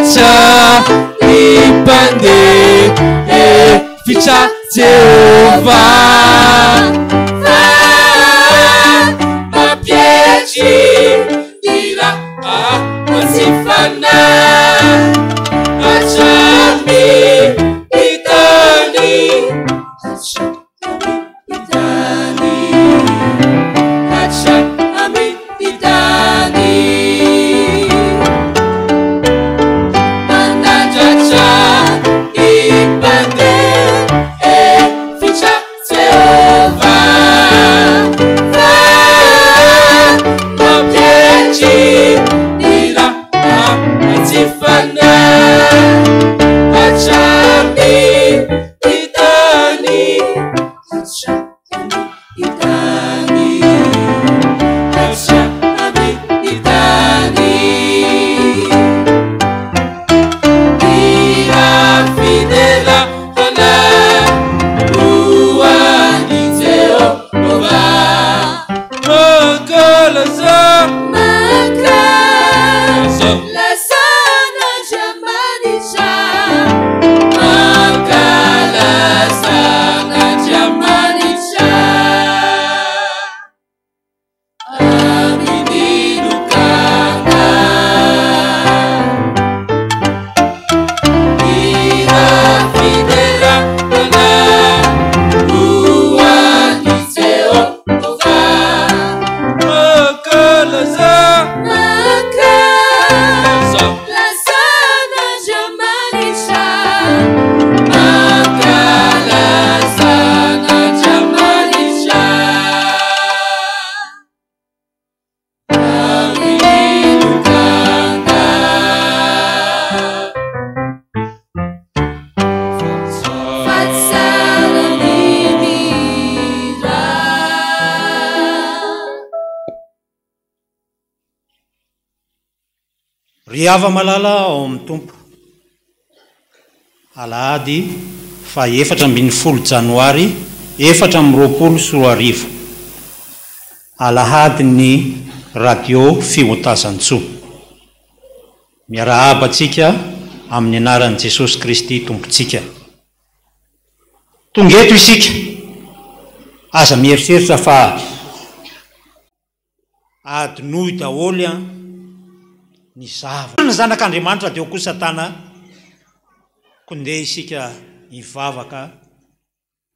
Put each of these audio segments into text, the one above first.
Acha ipandeha efitra Jehova fa mampietry ny raha mazifana hatramy hitany hatramy hitany mandandratra ipandeha efitra Jehova fa mampietry ny raha mazifana hatramy hitany hatramy hitany hatramy hitany ira fidelahana hoan'ny Jehova mankalaza lazana Andriamanitra mankalazana Andriamanitra amin'ny lokana ira fidelahana hoan'ny Jehova mankalaza lazana Andriamanitra mankalazana Andriamanitra amin'ny lokana fahasalany mira. Ry hava malala ao amin'ny tompo alahady fa 4 janoary 2024 alahady ny radio Fihotazan-tsoa miarahaba antsika amin'ny anaran'i Jesosy Kristy tompontsika. Tonga eto isika aza mieritreritra fa adinoy daholy ny zava ny zanak'Andriamanitra dia kosa tana kondeha isika hivavaka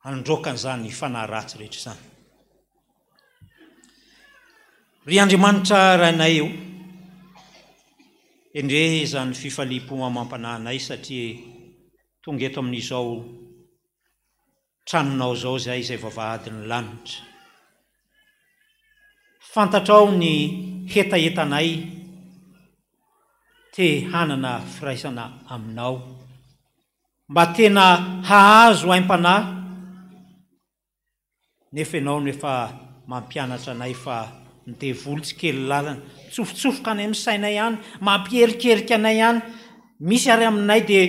handrokan'izany fanahy ratsy rehetra izany. Ry Andriamanitra rainay io endre izany fifaliam-po mamampananay satria tonga eto amin'izao tranonao zao izay vavahadin'ny lanitra. Fantatrao ny hetahetanay te hanana firaisana aminao mba tena hahazo haim-panahy nefa ianao nefa mampianatra anay fa ny devoly-tsy kely lalana tsofotsofoka any amin'ny sainay ihany mampierikerika anay ihany misy ary aminay dia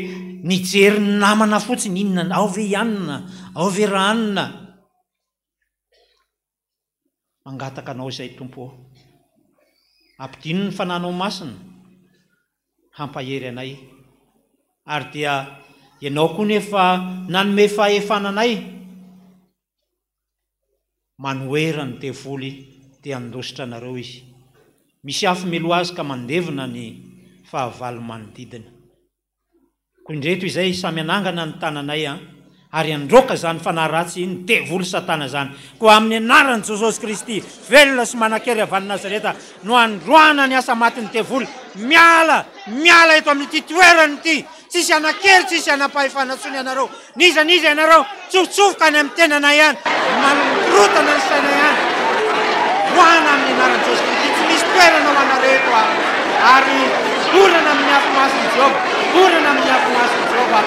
nijery ny namana fotsiny inona ao ve ianina ao ve ranona mangataka anao izay tompo ampidino ny fananao masina hampahery anay ary dia ianao koa nefa nanome fahefananay manoera ny devoly dia andositra anareo izy. Misy afo melo azy ka mandevina ny fahavalo manodidina. Koa indreto izay samy anangana ny tananay ary androka zany fanahy ratsy ny devoly satana zany. Koa amin'ny anaran'i Jesosy Kristy velona sy manan-kery avy any Nazareta no androana ny asa matin'ny devoly. Miala eto amin'ity toerana ity. Tsisy anan-kery, tsisy anam-pahefanatsony ianareo. Niza ianareo tsofotsofoka any amin'ny tenana ihany, manorotana ny saina ihany. Roana amin'ny anaran'i Jesosy Kristy tsy misy toerana ho anareto ary orana amin'ny afomasiny Jehova, orana amin'ny afomasiny Jehova.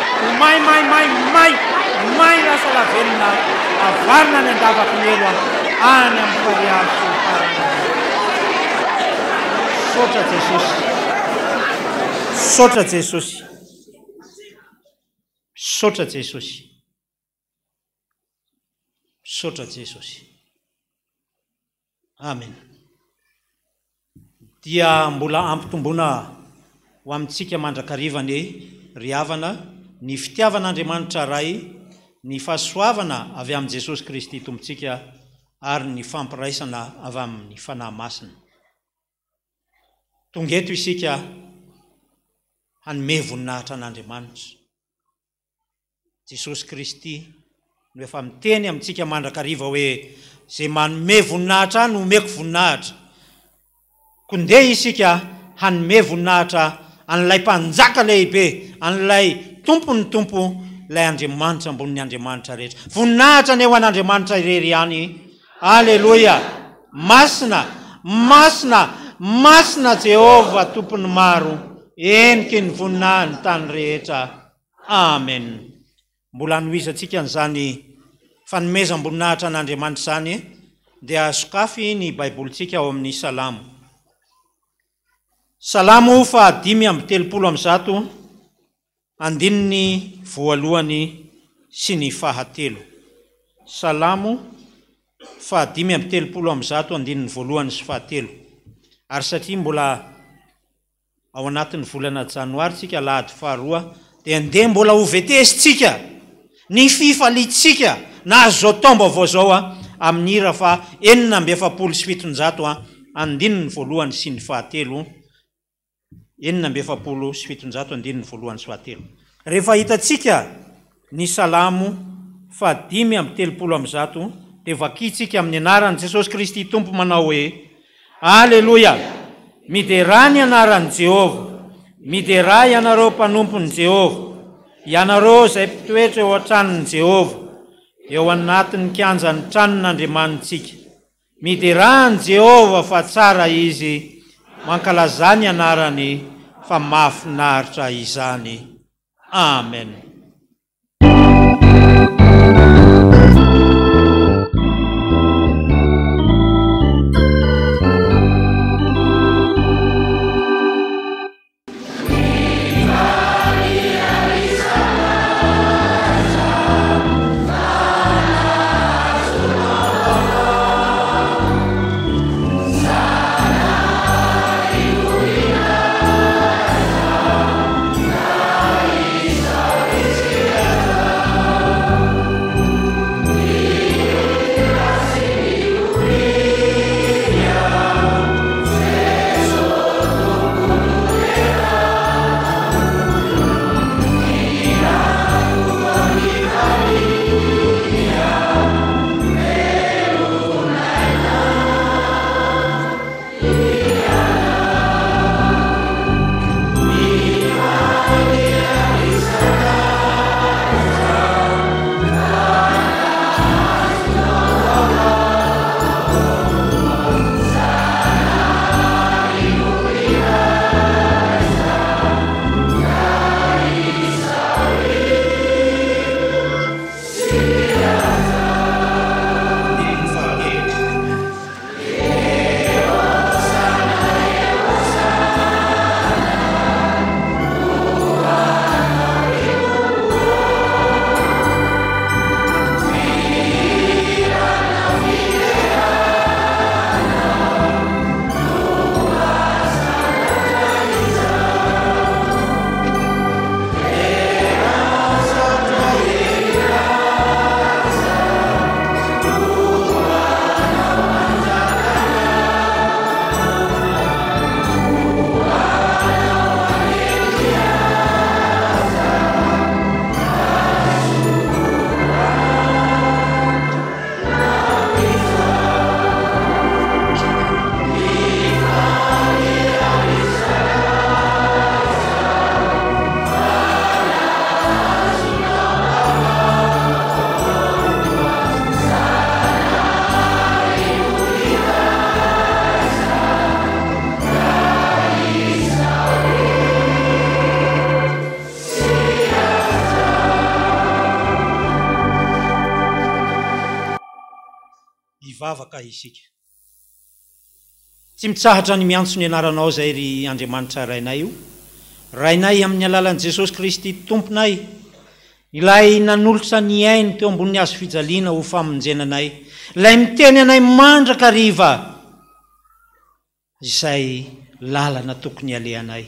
May rasa lavelona avarina ny andavaka melo any amin'ny fariary sy ny farana. Sotra Jesosy. Sotra Jesosy. Sotra Jesosy. Sotra Jesosy. Amen. Dia mbola ampitomboana ho amintsika mandrakariva ny ry havana ny fitiavan'Andriamanitra ray ny fahasoavana avy amin'i Jesosy Kristy tompontsika ary ny fampiraisana avy amin'ny fanahy masina. Tonga eto isika hanome voninahitra an'Andriamanitra. Jesosy Kristy no efa miteny amintsika mandrakariva hoe zay manome voninahitra no omeko voninahitra. Kondeha isika hanome voninahitra an'ilay mpanjaka lehibe, an'ilay tompony tompo, ilay Andriamanitra ambonin'ny Andriamanitra rehetra. Voninahitra ny eo an'Andriamanitra irery ihany. Aleluia! Masina, masina, masina Jehova tompony maro, eniky ny voninahiny tany rehetra. Amen. Mbola anohizantsika n'izany fanomezam-boninahitra an'Andriamanitra izany, dia sokafy ny baibolitsika ao amin'ny Salamo. Salamo 5:301, andininy voalohany sy ny fahatelo. Salamo 5:301, andininy voalohany sy fahatelo. Ary satria mbola ao anatin'ny volana janoary tsika lahady faharoa, dia andeha mbola hovetesitsika ny fifalitsika na azo zao taombaovao zao amin'ny hira fa 470, andininy voalohany sy ny fahatelo. 470, andininy voalohany sy fahatelo. Rehefa hitatsika ny Salamo 5:301, dia vakitsika amin'ny anaran'i Jesosy Kristy tompo manao hoe Aleluia! Midera ny anaran'i Jehova, midera ianareo mpanompon'i Jehova, ianareo izay mpitoetra eo an-tranon'i Jehova, eo anatin'ny kianjan'ny tranon'Andriamanitsika. Midera ny Jehova fa tsara izy, mankalaza ny anarany fa mahafinaritra izany. Amen. Ivavaka isika. Tsy mitsahatra ny miantso ny anaranao zay ry Andriamanitra rainay io. Rainay amin'ny alalan'i Jesosy Kristy tomponay, ilay nanolotra ny ainy teo ambonin'ny hazo fijaliana ho famonjenanay, ilay miteny anay mandrakariva izay lalana tokony alehanay.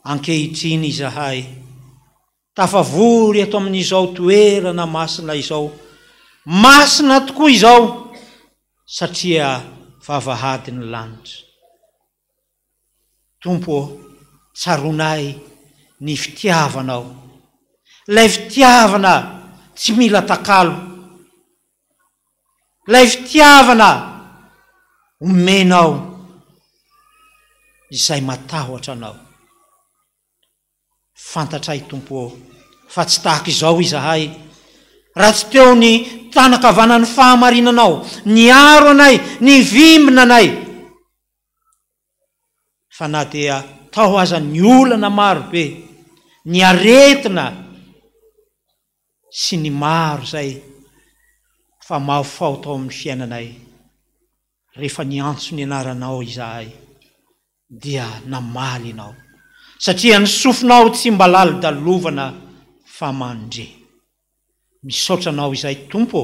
ankehitriny izahay tafavory ato amin'izao toerana masina izao, masina tokoa izao satria vavahady ny lanitra. Tompo, tsaronay ny fitiavanao, lay fitiavana tsy mila takalo, lay fitiavana omenao izay matahotra anao. Fantatray Tompo, fa tsy tahaka izao izahay, raha tsy teo ny tanakavana ny fahamarinanao, ny aro anay, ny vimbina anay, fa na dia tao aza ny olana marobe, ny aretina sy ny maro zay fa mahafao tao amin'ny fiainanay. Rehefa niantso ny anaranao izahay dia namaly ianao, satria ny sofinao tsy mba lalidalovana fa mandre. Misaotranao izay Tompo,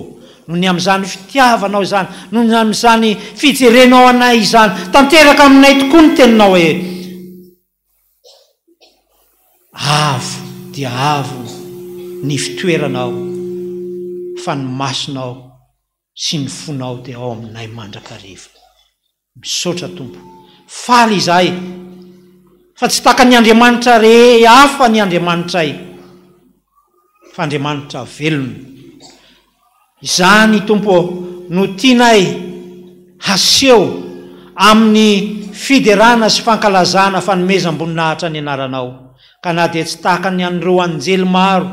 noho ny amin'izany fitiavanao izany, noho ny amin'izany fijerenao anay izany, tanteraka aminay tokoa ny teninao hoe avo dia avo ny fitoeranao, fa ny masonao sy ny fonao dia ao aminay mandrakariva. Misaotra Tompo, faly izahay, fa tsy taka ny Andriamanitra re hafa ny Andriamanitray, fa Andriamanitra velona. Izany Tompo no tianay haseho amin'ny fiderana sy fankalazana fanomezam-boninahitra ny anaranao, ka na dia tsy tahaka ny an'ireo anjely maro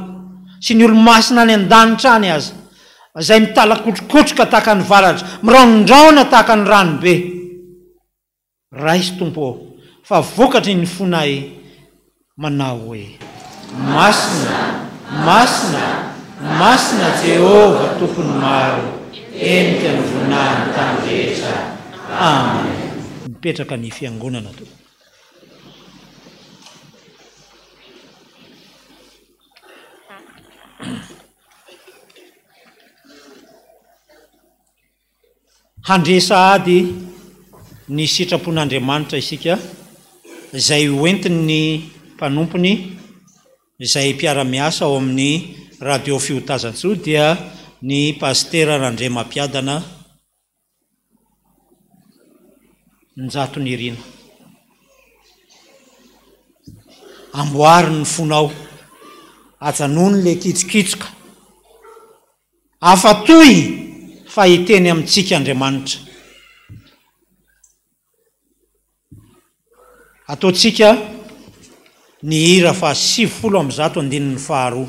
sy ny olo-masina ny an-danitra any aza, izay mitalakotrokotroka tahaka ny varatra, miraondraona tahaka ny ranobe. Raisy Tompo, fa vokatry ny fonay manao hoe masina, masina, masina Jehova tompony maro, enika ny voninahiny tany rehetra. Amen. Mipetraka ny fiangonana to. Handresa ady ny sitrapon'Andriamanitra isika, izay hoentiny ny mpanompony izay mpiara-miasa ao amin'ny radio Fiotazantsoa dia ny pastera Randre Mampiadana Njatony Rina. Amboary ny fonao, ajanony le kitsikitsika, afatoy fa hiteny amintsika Andriamanitra. Ataotsika ny hira fa 712,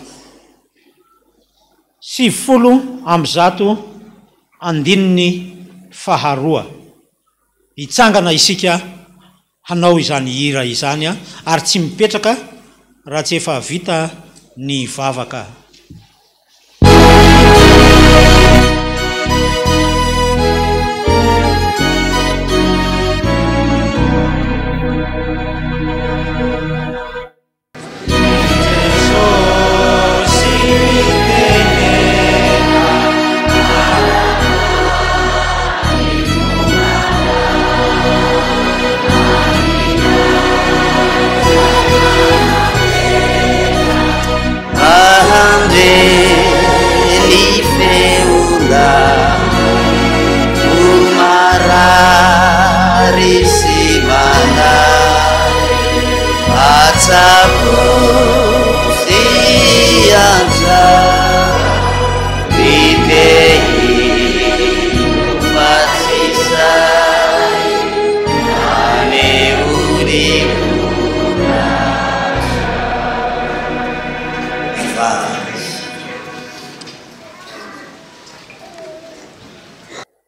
712. Hitsangana isika hanao izany hira izany, ary tsy mipetraka raha tsy efa vita ny vavaka.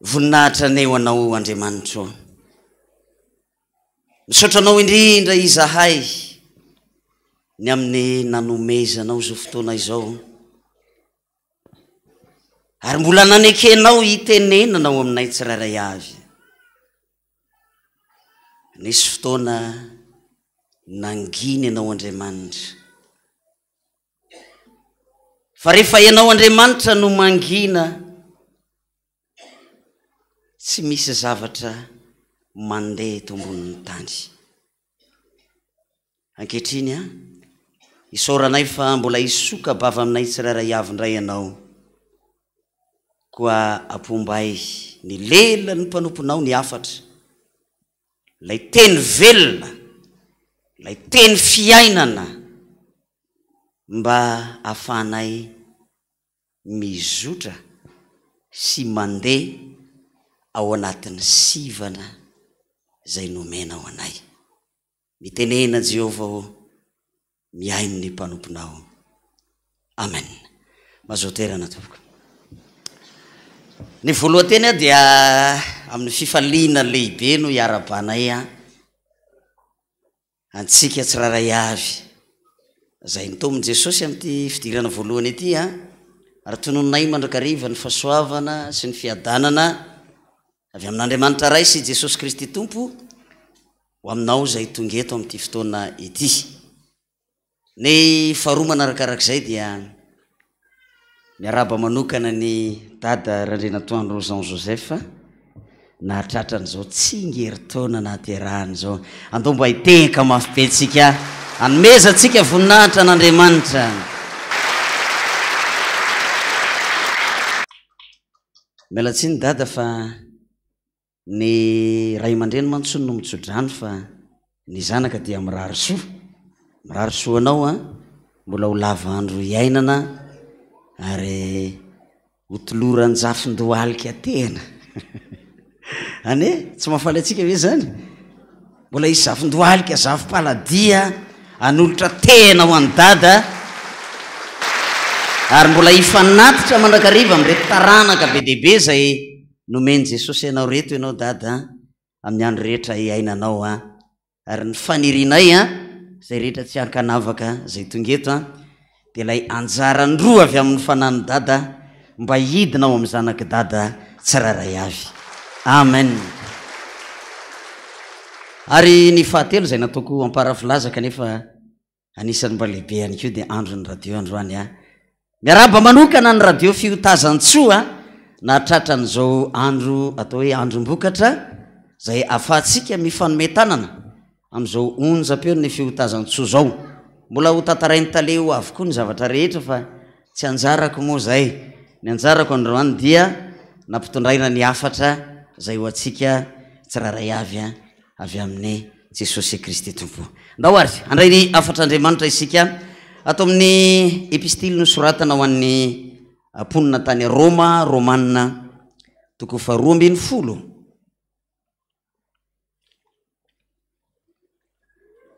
Voninahitra anay ho anao Andriamanitra. Misaotranao indrindra izahay ny amin'ny nanomezanao zao fotoana izao, ary mbola nanekenao hitenenanao aminay tsirairay avy. Nisy fotoana nanginy anao Andriamanitra, fa rehefa ianao Andriamanitra no mangina, tsy misy zavatra mandeha eto ambonin'ny tany. ankehitriny a isoranay fa mbola isoka bava aminay tsirairay avy ndray ianao koa apombay ny lela ny mpanomponao ny afatra lay teny velona lay teny fiainana mba afanay mizotra sy mandeha ao anatin'ny sivana zay nomena ao anay mitenena Jehovah miaino ny mpanomponao amen mazoterana tompoko ny voalohanteny a dia amin'ny fifaliana lehibe no iarabanay a antsika tsiraray avy zay nitomin Jesosy amin'ity fidirana voalohany ity a ary tonononay mandrakariva ny fahasoavana sy ny fiadanana avy amin'Andriamanitra ray sy Jesosy Kristy tompo ho aminao zay tonga eto amin'ity fotoana ity ny faharomana arakarak'izay dia miaraba manokana ny dada Randrenatoandro Jean Joseph nahatratra n'izao tsingery-taona nahaterahany zao andao mba hitehaka mafy be tsika anomezantsika voninahitra n'Andriamanitra miala tsiny dada fa ny ray aman-dreny mantsony no mitsodrano fa ny zanaka dia mirary soa anao a mbola ho lava andro iainana ary hotoloran-jafin-dohalika tena ane tsy mahafaly atsika ve zany mbola isy zafin-dohalika zafim-paladia anolotra tena ho any dada ary mbola ifanatitra mandrakariva am'reto taranaka be dehibe zay nomeny Jesosy ianao reto ianao dada amin'ny andro rehetra iainanao a ary ny fanirinay a zay rehetra tsy ankanavaka zay tonga eto a de lay anjarandroa avy amin'ny fanany dada mba hidinao amin'ny zanaky dada tsiraray avy amen ary ny fahatelo zay nataoko amparafilaza kanefa anisany mba lehibe ihany keo de andro ny radio androany a miaraba manokana ny radio fiotazantsoa nahatratra n'izao andro atao hoe androm-bokatra zay afahantsika mifanometanana am'izao onjam-peo ny fiotazantsoa zao mbola ho tantarainy taleo avokoa ny zavatra rehetra fa tsy anjarako moa zay ny anjarako androany dia nampitondraina ny afatra zay ho atsika tsiraray avy amin'ny Jesosy Kristy tompo ndao ary andray ny afatra Andriamanitra isika atao amin'ny epistily nosoratana ho an'ny amponina tany Roma Romanina toko faharoa ambin'ny folo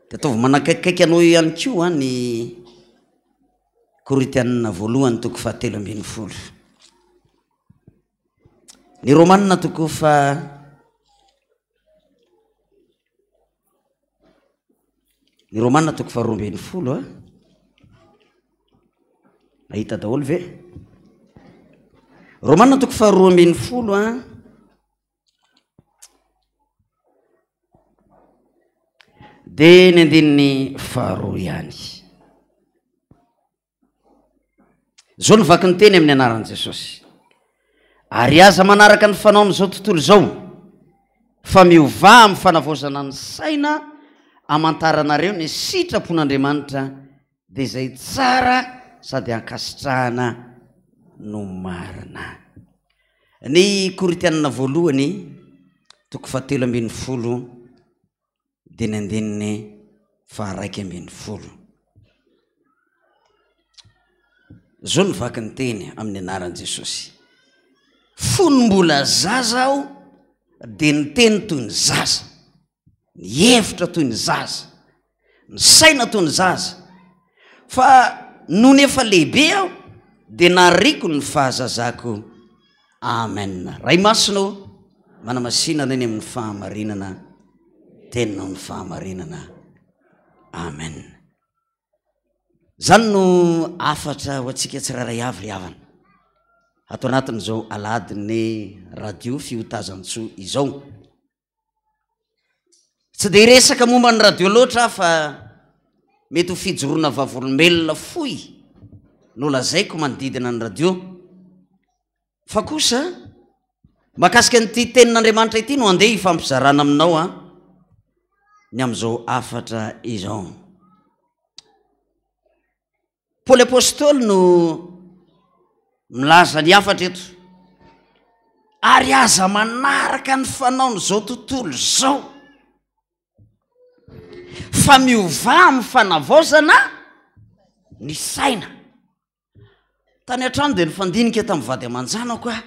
de ataovy manakaikaiky anao ihany koa ny Korintianina voalohany toko fahatelo ambin'ny folo ny Romanina toko ny Romanina toko faharoa ambin'ny folo nahita daholo ve Romanina toko faharoa ambin'ny folo de ny andininy faharoa ihany zao ny vaky ny teny amin'ny anaran'i Jesosy ary aza manaraka ny fanaony zao tontolo zao fa miova amin'ny fanavaozana ny saina amantaranareo ny sitrapon'Andriamanitra de zay tsara sady ankasitrahana no marina ny Korintianina voalohany toko fahatelo ambin'ny folo de ny andininy faharaiky ambin'ny folo zao ny vaky ny teny amin'ny anaran'i Jesosy fonombola zaza aho de ny teny toy ny zaza ny hevitra toy ny zaza ny saina toy ny zaza fa no nefa lehibe aho de nariko ny fahazazako amen ray masonao manamasinana eny amin'ny fahamarinana teninao ny fahamarinana amen zany no afatra ho atsika tsiraray avy ry havana atao anatin'izao aladiny radio fiotazantsoa izao tsy de resaka momba ny radio loatra fa mety ho fijoroana vavolombelona foy no lazaiko manodidina ny radio fa kosa makasika nyity tenin'Andriamanitra ity no andeha hifampizarana aminao ny am'izao afatra izao Paoly apôstôly no milaza ny afatra eto, ary aza manaraka ny fanao n'izao tontolo zao fa miova amin'ny fanavaozana ny saina. Tany an-trano dia nifandinika tamin'ny vady aman-janako a,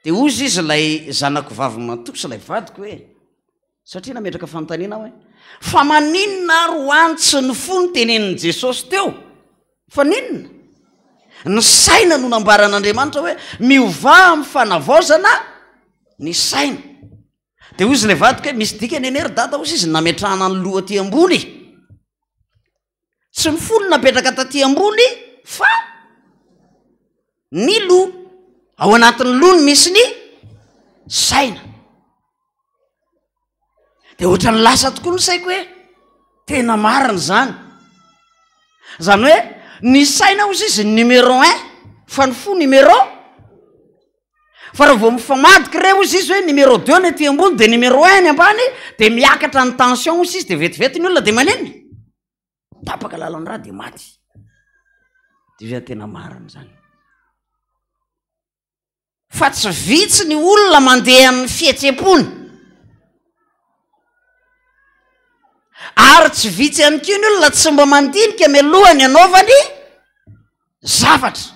dia ozy izy ilay zanako vavy matoky sy ilay vadiko hoe, satria nametraka fanontaniana hoe fa maninona ary ho antsy ny fo ny tenenin'i Jesosy teo, fa ninona ny saina no nambaran'Andriamanitra hoe miova amin'ny fanavaozana ny saina. Dia ozy ilay vadiko hoe misy dika ny enery dada ozy izy nametrahana ny loha aty ambony, tsy ny fo no napetraka taty ambony fa ny loha, ao anatin'ny loha ny misy ny saina. Dia ohatra ny lasa tokoa ny saiko hoe tena marina zany, zany hoe ny saina ozy izy numéro 1 fa ny fo numéro, fa raha vao mifamadika re ozy izy hoe numéro 2 ny aty ambony dia numéro 1 ny ambany, dia miakatra ny tension ozy izy dia vetivety ny olona dia manenina tapaka lalan'ny raha dia maty. Dia tena marina zany. Fa tsy vitsy ny olona mandeha amin'ny fihetsempony, ary tsy vitsy ihany koa ny olona tsy mba mandinika mialohany anaovany zavatra.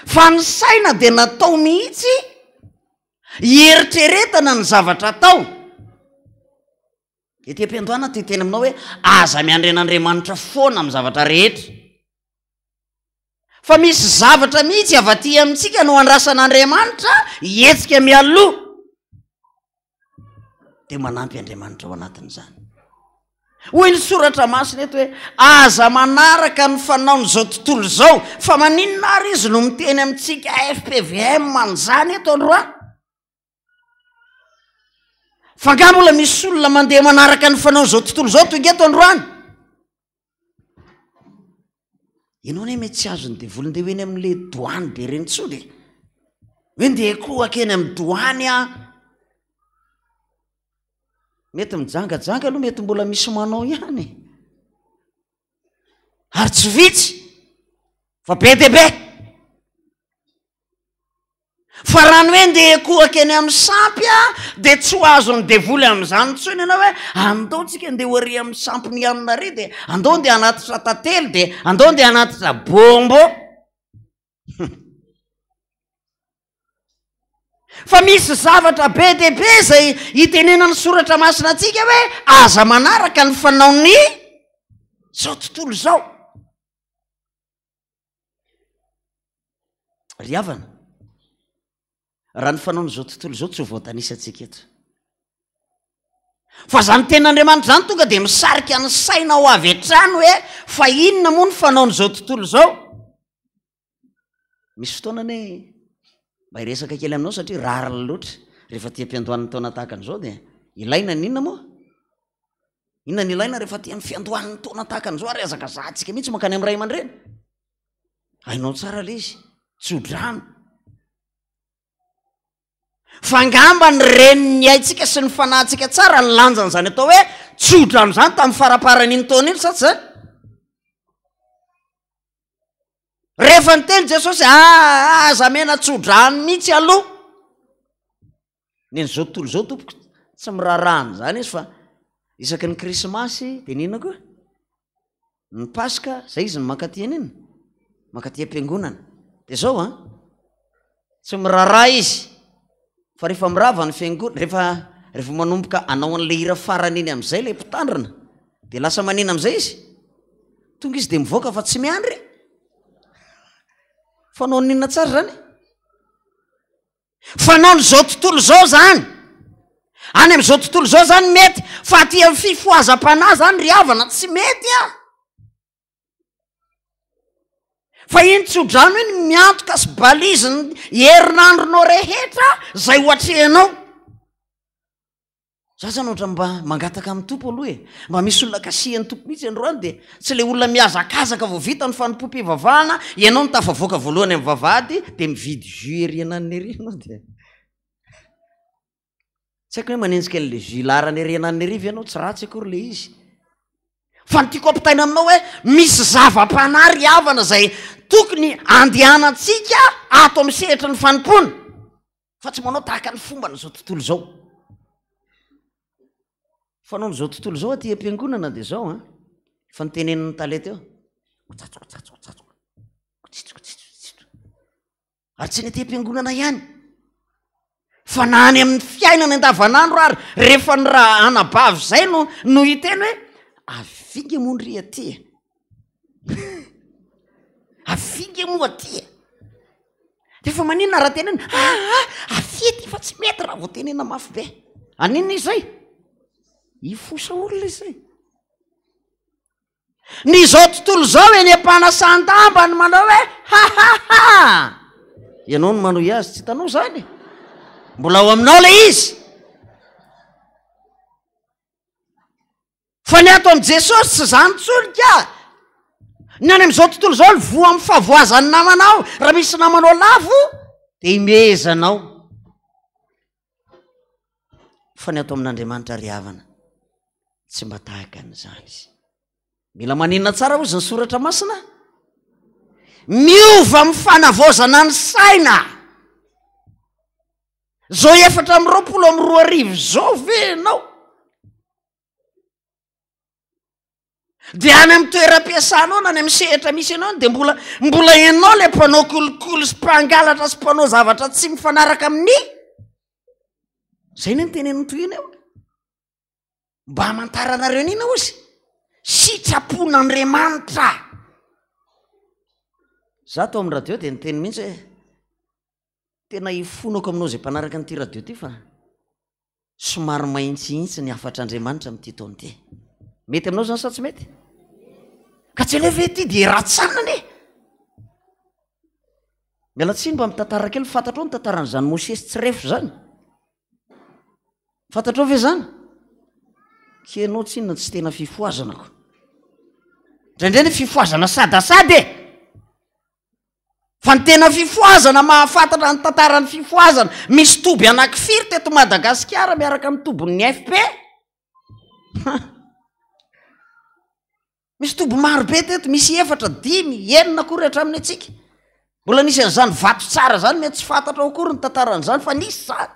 Fa ny saina dia natao mihitsy hieritreretana ny zavatra atao. Ety am-piandohana ty teny aminao hoe aza miandren'Andriamanitra foana amin'ny zavatra rehetra. Fa misy zavatra mihitsy avy aty amintsika no andrasan'Andriamanitra hetsika mialoha, dia manampy Andriamanitra ao anatin'izany. Hoy ny soratra masina eto hoe aza manaraka ny fanaon'izao tontolo izao, fa maninona ary izy no miteny amintsika FPVM an'izany eto androany. Fa nga mbola misy olona mandeha manaraka ny fanaon'izao tontolo izao toy eto androany. Ianao ne mety tsy azony dia volondeha hoeny amin'ilay doany be reny tsony, hoe ndeha kohaka eny amin'ny doany a, mety mijangajanga aloha, mety mbola misy manao ihany, ary tsy vitsy fa be dia be. Fa raha ny hoe ndeha kohaka eny amin'ny sampy a, dia tsy ho azony devoly amin'izany ntsony ianao hoe andao tsika ndeha hoary amin'ny sampy ny anona re, dia andao ndeha anatitra tantely, dia andao ndeha anatitra bombo. Fa misy zavatra be dia be izay hitenena ny soratra masina antsika hoe aza manaraka ny fanaony zao tontolo izao. Ry havana, raha ny fanaon'izao tontolo izao tsy ho voatanisa antsika eto, fa zany ten'Andriamanitra zany tonga dia misarika ny saina ho avy hatrany hoe fa inona moa ny fanaon'izao tontolo izao. Misy fotoana ne mba hiresaka kely aminao satria rariny loatra rehefa tia mpiandohan'ny taona tahaka an'izao, dia ilaina ny inona moa, inona ny ilaina rehefa tia amin'ny fiandohan'ny taona tahaka an'izao, ary azakazahantsika mihitsy mankany amin'ny ray aman-dreny. Hainao tsara le izy, tsy hodrano. Fa ngamba ny reniny haitsika sy ny fanahintsika tsara ny lanjan'izany atao hoe tsy hodrano zany tamin'ny faraparan'iny taona iny, sa tsy zany? Rehefa niteny Jesosy aza mena tsy hodrano mihitsy aloha, nen'izao tontolo izao tompoko tsy mirarahany zany izy, fa isaky ny krismasy dia nina koa ny paska, zay izy ny mankatia n'inona, mankatia am-piangonana. Dia zao a, tsy miraraha izy, fa rehefa mirava ny fiangonana, rehefa manomboka anao an'ilay hira farany iny amin'izay ilay mpitandrina, dia lasa manina amin'izay izy, tonga izy dia mivoaka fa tsy miandry. Fanao ninona tsara zany, fanao n'izao tontolo izao zany, any amin'izao tontolo izao zany mety, fa aty amin'ny fifoazam-panahy zany ry havana tsy mety a. Fa iny tsy hodrano iny miantoka sy baliziny herinandronao rehetra zay ho atrehanao. Za zany ohatra mba mangataka amin'ny tompo aloha e, mba misy olona kasihan'ny tompo mihitsy androany, dia tsy le olona miazakazaka vao vita ny fanompoam-pivavahana, ianao no tafavoaka voalohany amin'ny vavahady dia mividy jus erianan'ny ery ianao, dia tsy haiko hoe manenjika an'ilay jus laran'ny erianan'ny eriva ianao, tsy ratsy akory le izy. fa ny tiako ampitaina aminao hoe misy zava-panary havana zay tokony andehanantsika ato amin'ny sehatra ny fanimpona fa tsy manao tahaka ny fomba n'izao tontolo zao. Fanao n'izao tontolo zao aty am-piangonana dia zao a fa niteneniny taleta eo ary tsy ny aty am-piangonana ihany fa na any amin'ny fiainana andavanandro ary rehefa ny raha anabavy zay no hiteny hoe avinga mondry aty avinga mo aty de fa maninona raha tenena afety fa tsy mety raha vao tenena mafy be aninona izay ifosa olona izay ny zao tontolo zao eny am-panasandamba ny manao hoe hahaha ianao no manao iazy tsy hitanao zany mbola ao aminao le izy fa ny ato am' jesosy tsy zany tsolika ny any am'izao tontolo zao ny voa amin'ny fahavoazany namanao raha misy namanao lavo de imezanao fa ny ato amin'Andriamanitra ry havana tsy mba tahaka an'izany izy. Mila maninona tsara ozy ny soratra masina miova amin'ny fanavaozana ny saina zao 4:20 zao venao de any amin'ny toeram-piasanao na any amin'ny sehatra misy ianao de mbola ianao le mpanao kolokolo sy mpangalatra sy mpanao zavatra tsy mifanaraka amin'ny zay ny teneniny toina eo mba hamantaranareo nina ozy sitrapon'Andriamanitra. Za tao amin'ny radio de niteny mihitsy hoe tena ifonako aminao zay mpanaraka n'ity radio ty fa somary mahitsihitsy ny afatr'Andriamanitra amin'ity taona ty. Mety aminao zany sa tsy mety? Ka tsy leve ty de ratsanany miala tsiny mba mitantara kely fantatrao ny tantaran'izany Mosesy tsy refo zany fantatrao ve zany kenao tsinona tsy tena fifoazanako ndraindray ny fifoazana sadasady fa ny tena fifoazana mahafantatra ny tantarany fifoazana misy toby anankifiry teto Madagasikara miaraka amin'ny tobon'ny FP misy tobo maro be teto misy 4, 5, 9 kory hatramin'ny atsika mbola nisy an'izany vato tsara zany mety tsy fantatra akory ny tantaran'izany fa nisy zany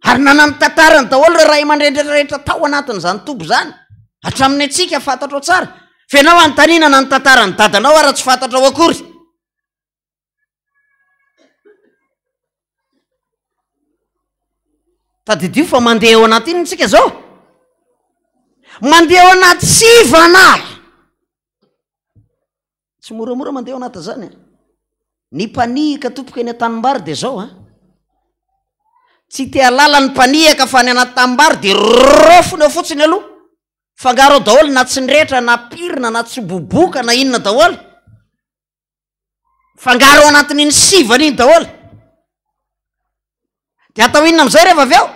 ary nanany tantarany daholo raha aman-drendrerehetra tao anatin'izany tobo zany hatramin'ny atsika fantatra ao tsara fa ianao anotaninana ny tantarany dadanao ary tsy fantatra ao akory. Tadidio fa mandeha ao anaty iny tsika zao mandeha ao anaty sivana tsy moramora mandeha ao anaty zany ny mpanika tompoka eny an-tanimbary de zao tsy te halala ny mpaniaka fa ny anaty tanimbary de rofony eo fotsiny aloha fangaro daholo na tsy nirehitra na pirina na tsy boboka na inona daholo fangaro ao anatin'iny sivana iny daholo de atao inona am'izay rehefa avy ao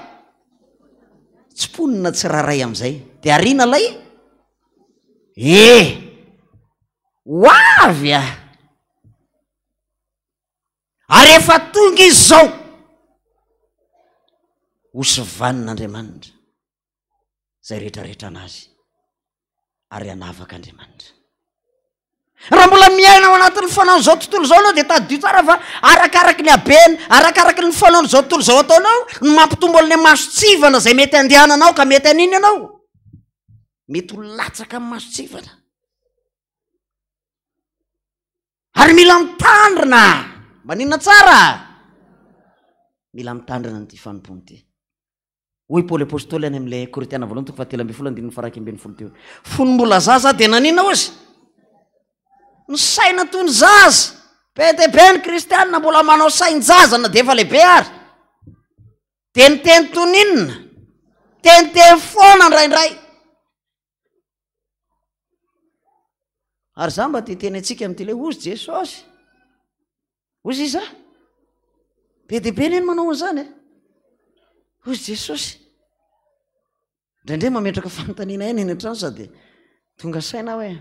tsy ponina tsy raharay am'izay de arina lay hoavy ary efa tonga izy zao osy vanin'Andriamanitra zay rehetrarehetra anazy ary anavaka Andriamanitra. Raha mbola miaina ao anatin'ny fanaon'izao tontolo zao anao de tadio tsara fa arakaraky ny habeny arakaraky ny fanaon'izao tontolo zao ataonao ny mampitombo ny masotsivana zay mety andehananao ka mety aniny ianao mety ho latsaka amin'ny masotsivana ary mila mitandrina maninona tsara mila mitandrina nyty fanompony ty. Hoy Paoly apôstôly any amin'ilay Korinthiana 1:7 teo fony mbola zaza de nanina ozy ny saina toy ny zaza be de be ny kristianina mbola manao sain-jazana de efa lehibe ary de niteny toninina teniteny foana ndraindray ary za mba teteny atsika amin'ty le ozy Jesosy ozy iza be de be neny manao an'izany ozy Jesosy ndraindray mametraka fanontaniana eny eny an-trano sady tonga saina hoe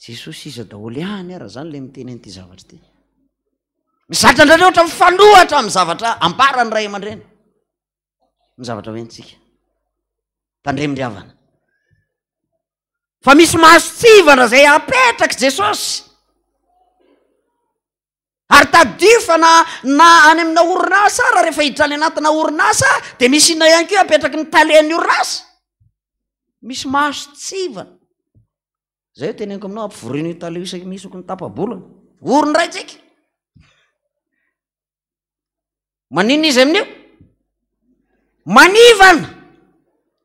Jesosy iza daholo ihany raha zany le miteny an'ity zavatra ty mizatra ndraindray ohatra mifanohatra amin'ny zavatra ambarany ray aman-dreny ny zavatra hoentsika tandremindriavana fa misy mahasotsivana zay apetraky Jesosy ary tadifa na any amina orinasa raha rehefa hidrany anatina orinasa de misy ina ihany keo apetraky ny talen'ny orinasa misy mahasotsivana zay teneniko aminao ampivorino io tale isaky misy oko ny tapabolana orony ray tsika manino izy amin'io manivana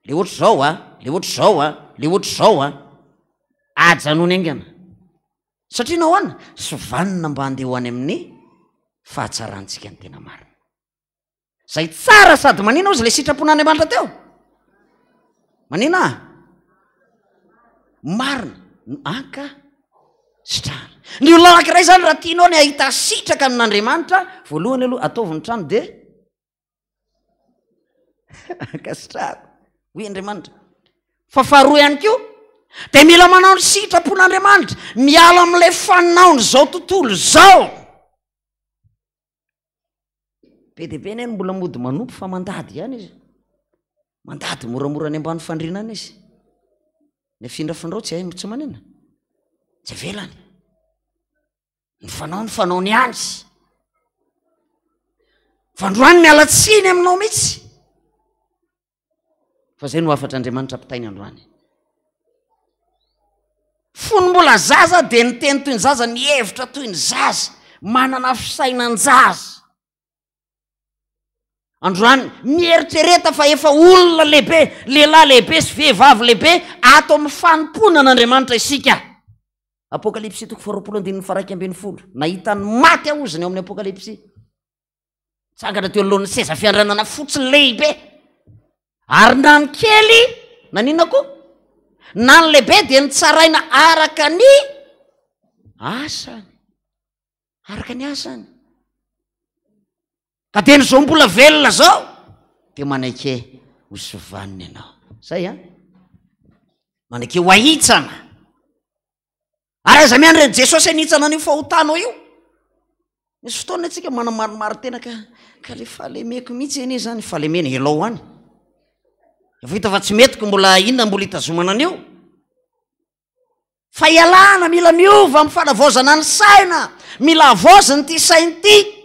le ohatry zao le ohatry zao le ohatry zao ajanony angana satria nahoana sovanina mba andeha ho any amin'ny fahatsarantsika ny tena marina zay tsara sady manina ozy le sitrapon'Andriamanitra teo manina marina anka sitrahana ny olona anankiray zany raha tianao ny ahita sitraka amin'Andriamanitra voalohany aloha ataoviny trano de anka sitrahana hoy Andriamanitra fa faharoa ihany keo de mila manao ny sitrapon'Andriamanitra miala amin'ilay fanaony zao tontolo zao be de be ny mbola mody manompo fa mandady ihany izy mandady moramora ny ambany fandrinana izy ny findrafindrao tsy hay tsy manina tsy velany ny fanaony ihany fandroany miala tsiny aminao mihitsy fa zay no afatra Andriamanitra ampitainy androany fony mbola zaza de ny teny toy ny zaza ny hevitra toy ny zaza manana fisainany zaza androany mieritrereta fa efa olona lehibe lehilahy lehibe sy vehivavy lehibe ato amin'ny fanompona an'Andriamanitra isika Apokalipsy 4:1-12 nahitany maty ahozany ao amin'ny Apokalipsy tsangana teo alohan'ny seza fiandranana fotsy lehibe ary na ny kely naninako na ny lehibe dia nitsaraina araka ny asany ka teny zao mbola velona zao de manaiky ho sovaniny ianao zay manaiky ho ahitsana ary aza miandry ny Jesosy anitsana an'io fahotanao io misy fotoana atsika manamaromaro tena ka le fahalemeko mihitsy eny zany fahalemena elao any efa hita fa tsy metiko mbola inona mbola hitazomana an'io fa ialana mila miova amin'ny fanavaozana ny saina mila avaozany ty sainy ty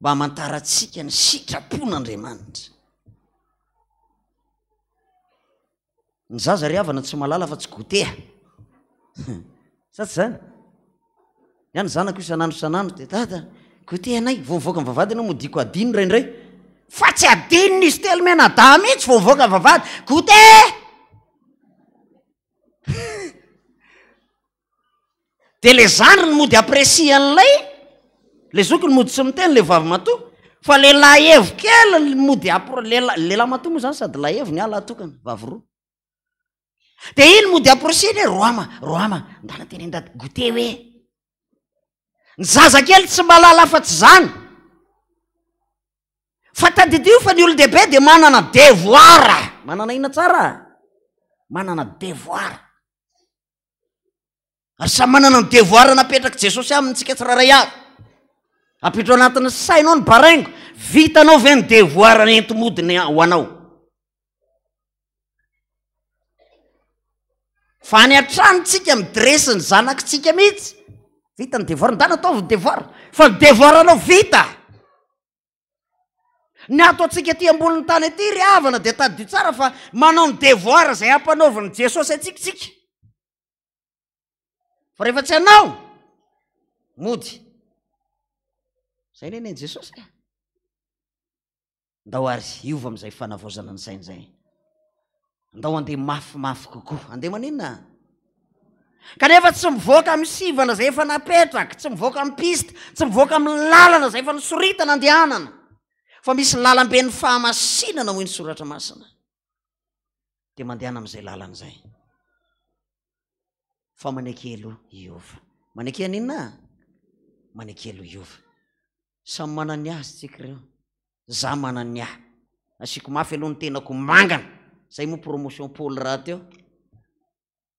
mba hamantarantsika ny sitrapon'Andriamanitra ny zaza ry havana tsy malala fa tsy gotea sa tsy zany ihany zanako isanandro de tata gote anay vomivoaka ny vavady anao modiko adiny raindray fa tsy adininy izy telo mena da mihitsy vomivoaka ny vavady gote de le zandry ny mody apprécie an'ilay le zoky ny mody tsy miteny le vavy mato fa le lahevo kely ny mody lehilahy mato moa zany sady lahevo ny ala atokana vavy roa de iny mody apprécie ny roama ndana teny ndaty gote hoe ny zaza kely tsy malala fa tsy zany fa tadidio fa ny olo-dehibe de manana devoir manana ina tsara manana devoir ary samy manana ny devoir napetraky Jesosy amintsika tsiraray avy apitro anatin'ny sainao ny baraingo vitanao ve ny devoir nentomodiny ho anao fa any an-tranotsika midresy ny zanakitsika mihitsy vita ny devoir ndana ataovy ny devoir fa ny devoir anao vita ny ato atsika ty amboniny tany aty ry havana de tadio tsara fa manao ny devoir zay ampanaoviny Jesosy atsikitsika fa rehefa tsy anao mody zay neny Jesosy ndao ary iova am'izay fanavaozana ny sainy zay ndao andeha mafimafy kokoa andeha maninona kanefa tsy mivoaka amin'ny sivana zay efa napetraka tsy mivoaka amin'ny piste tsy mivoaka amin'ny lalana zay efa nisoritana andehanana fa misy lalambe ny fahamasinana hoy ny soratra masina de mandehana am'izay lalana zay fa manekelo iova manekelo inona manekelo iova samy manany azy tsika reo za manany ahy asiko mafy aloha ny tenako mangana zay mo promotion Paul raha teo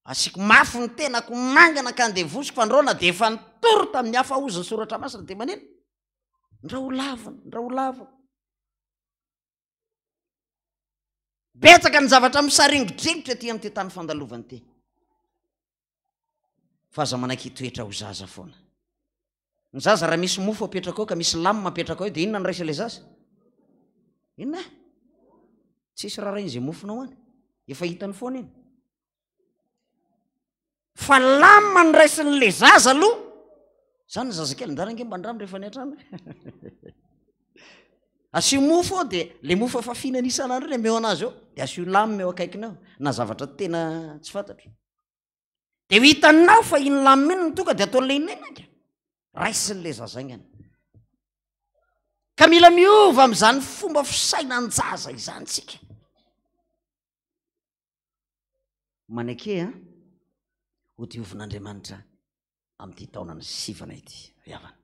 asiko mafy ny tenako mangana ka andeha vosiko fa ndrona de efa nitoro tamin'ny hafa oziny soratra masina de maneno ndra ho lavana betsaka ny zavatra misaringidrengitra ty am'ty tany fandalovany ty fa aza manaky-toetra ho zaza foana ny zaza raha misy mofo apetraka ao ka misy lamy mapetraka ao de inona ny raisa le zaza inona tsisy raha rainy zay mofonao any efa hitany foana iny fa lama ny raisin'le zaza aloha zany ny zaza kely ndarangem mbandramy rehefa ny atrano asio mofo ao de le mofo efa finanisana reny meo anazy ao de asio lamy meo akaikiny ao na zavatra tena tsy fantatro de ho hitanao fa iny lamy iny ny tonga de atao leinainaka raisin'le zazagny any ka mila miova am'izany fomba fisaina an-jaza izany tsika manake a ho diovin'Andriamanitra am'ty taonany sivana ity riavana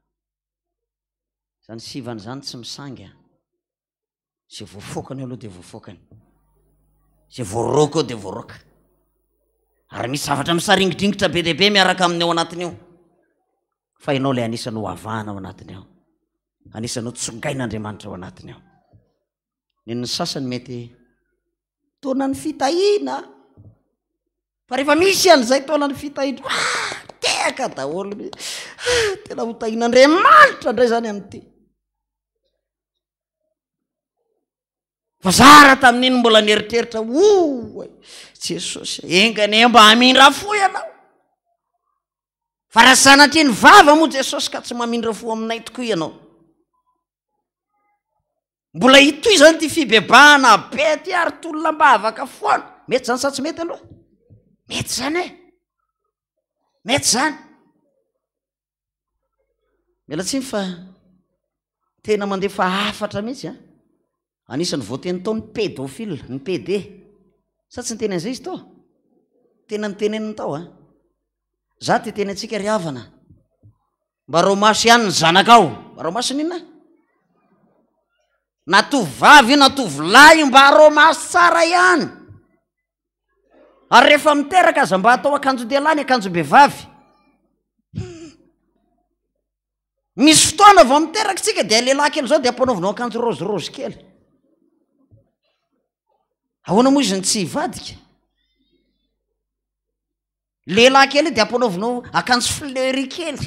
zany sivana zany tsy misanga zay voafokany aloha de voafokany zay voaroko de voaroka ary misy zavatra misaringidringitra be deaibe miaraka amin'ny ao anatiny eo fa ianao le anisany ho avana ao anatiny ao anisany ho tsongain'Andriamanitra ao anatiny ao neny sasany mety taonany fitahina fa rehefa misy an'izay taonany fitahina teka daholo tena ho tahin'Andriamanitra ndray zany am'ty fa zara tamin'iny mbola nieritreritra Jesosy engany mba hamindra fo ianao fa raha sanatriny vava moa Jesosy ka tsy mamindra fo aminay tokoa ianao mbola hitoy zany ty fibebahana be ty ary tolona mba avaka foana mety zany sa tsy mety aloha mety zany mety zany miala tsiny fa tena mandefa afatra mihitsy anisany voateny tao ny pédophile ny PD sa tsy nyteny an'izay izy tao tena nyteneniny tao za ty teny antsika riavana mba romaso ihany ny zanakao mba romaso ninona natovavy natovolahy mba romaso tsara ihany ary rehefa miteraka aza mba atao akanjo delahy ny akanjo behivavy misy fotoana vao miteraka tsika de lehilahy kely zao de ampanaovinao akanjo rozirozy kely ahoana moa izy ny tsy hivadika lehilahy kely de ampanaovinao akanjo fleury kely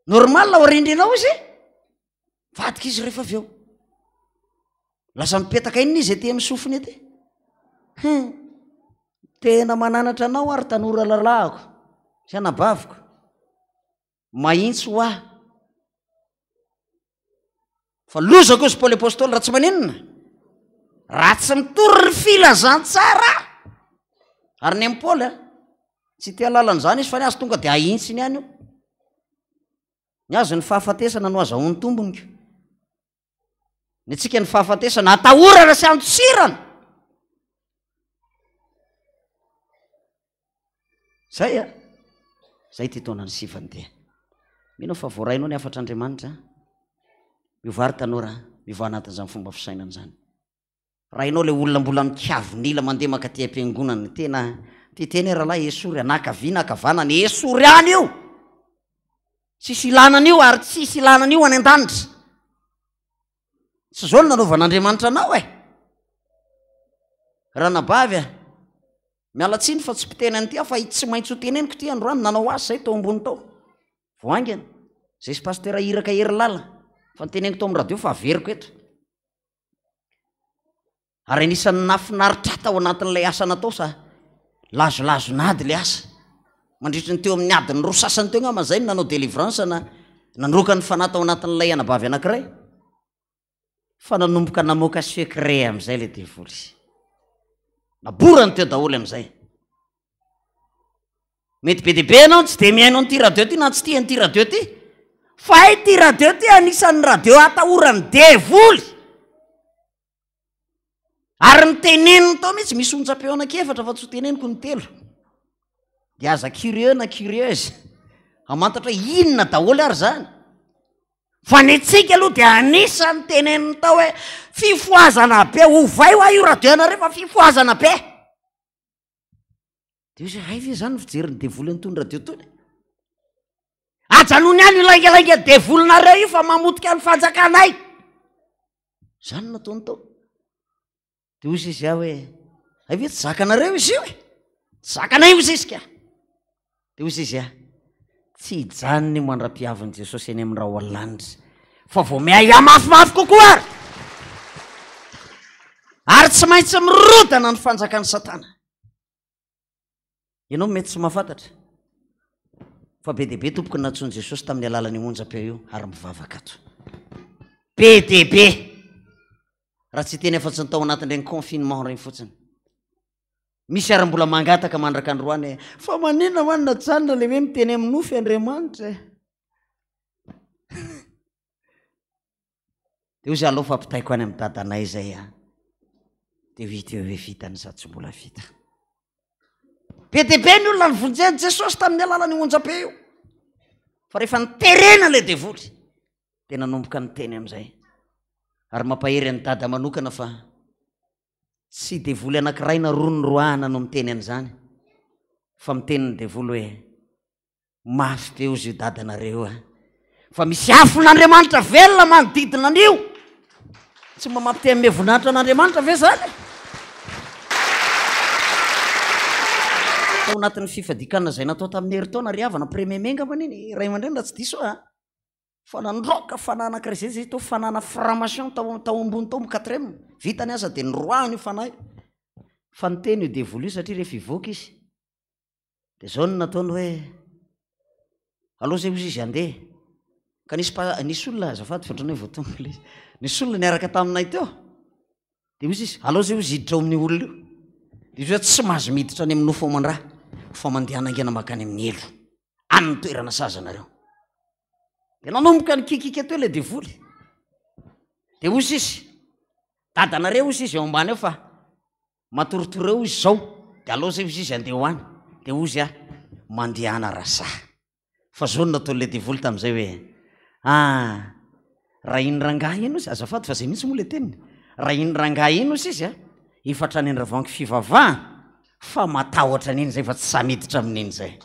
normal ho rindrinao izy vadika izy rehefa avy eo lasa mipetaka inona izy ty amin'ny sofiny ety tena mananatra anao ary tanora lalahako sy anabaviko mahitsy ho aho fa lozako izy Paoly apôstôly raha tsy maninona raha tsy mitory ny filazantsara ary ny Paoly tsy tia lalan'izany izy fa ny azy tonga de ahitsy ny any io ny azo ny fahafatesana no azahoany tombonyko ny atsika ny fahafatesana atahorana sy antsirana zay zay ty taonany sivany dia mino fa voarainao ny afatr'Andriamanitra mivary tanora mivoa anatin'izany fomba fisainana zany rahainao le olona mbola mikiavonila mandeha makaty am-piangonana tena ty teny rahalahy esory anakavina akavana ny esory any io tsisy ilanan'io ary tsisy ilanan'io any an-danitra tsy zao no nanaovan'Andriamanitra anao raha nabavy miala tsiny fa tsy mpiteny any ty fa tsy maintsy ho teneniko ty androany nanao azy zay tao ambony tao voangana zay sy pastera iraka hery lala fa niteneniko tao amin'ny radio fa averiko eto ary anisan'ny nafinaritra tao anatin'ilay asa natao sa lazolazonady le asa mandritry ny teo amin'ny adiny roa sasany teo ngama zay nanao délivrance nandroka ny fanahy tao anatin'ilay anabavy anankiray fa nanomboka namoaka secret am'izay le devoly naborany teo daholo am'izay mety be deaibe anao tsy de miainao nyty radio ty na tsy tia nyty radio ty fa ty radio ty anisan'ny radio atahorany devoly ary nyteneniny tao mihitsy misy onjam-peo anakefatra fa tsy ho teneniko ny telo de aza curieux na curieuse amantatra inona daholo ary zany fa ny tsika aloha de anisany teneniny tao hoe fifoazana be ovay ho io radio anareo fa fifoazana be de izy hay ve zany fijeriny devoly nytony radio tony ajanony any ilaingalainga devolinareo io fa mamotika ny fanjakanay zany nataony tao de ozy izy ah hoe avy tsy zakanareo izy io e zakanay ozy izy ka de ozy izy tsy hijanony mandra-piavin'i jesosy eny amin'ny raha ho alanitra fa vo miay amafimafy kokoa ary tsy maintsy mirodana ny fanjakan'ny satana ianao mety tsy mahafantatra fa be deaibe tompoko ny natsoany jesosy tamin'ny alalany monja-peo io ary mivavaka ato be deaibe raha tsy teny efa-tsy ny tao anatin'ireny confinement regny fotsiny misy ary mbola mangataka mandraka androany fa manina manina janona le hoe miteny amin'ny nofy Andriamanitra de ozy aloha fampitaiko any amin'ny dadanay zay de vita eo hoe vita ny za tsy mbola vita be deaibe ny olona ny vonjeny jesosy tamin'ny alalany monja-pe io fa rehefa niterena le devoly de nanomboka ny teny am'izay ary mampahery any dada manokana fa tsy devoly anankiray na rony roahana no miteny an'izany fa miteny ny devoly hoe mafy be ozy io dadanareo fa misy afon'Andriamanitra velona manodidina an'io tsy mba mampite ame voninahitra an'Andriamanitra ve zany tao anatin'ny fifadikanana zay natao tamin'ny herintaona ry havana premier menga maniny ray aman-dreny raha tsy diso fa nandroka fanana kristy zay tao fanana formation tao ambony tao mi-4e vitany asa de nyroahany io fanahy fa niteny io devoly io satria rehefa ivoaka izy de zao no nataony hoe aloha zay ozy izy andeha ka nisy olona azafady fentrana hoe voatonga le nisy olona niaraka taminay teo de ozy izy aloha zay ozy hiditra ao amin'ny olona io de izy hoe tsy mahazo miditra any amin'ny nofo aman-draha fa mandehana angena makany amin'ny elo any toerana sazanareo de nanomboka ny kikika teo le devoly de ozy izy dadanareo ozy izy eo ambany eo fa matorotoreo izy zao de aloha zay ozy izy andeha ho any de ozy mandehana rasa fa zao no nataon'le devoly tamin'izay hoe raha iny rangahy iny ozy azafady fa zay mihitsy moa le teniny raha iny rangahy iny ozy izy ifatrany andravanko fivavaha fa matahotra an'iny zay fa tsy samiditra amin'iny zay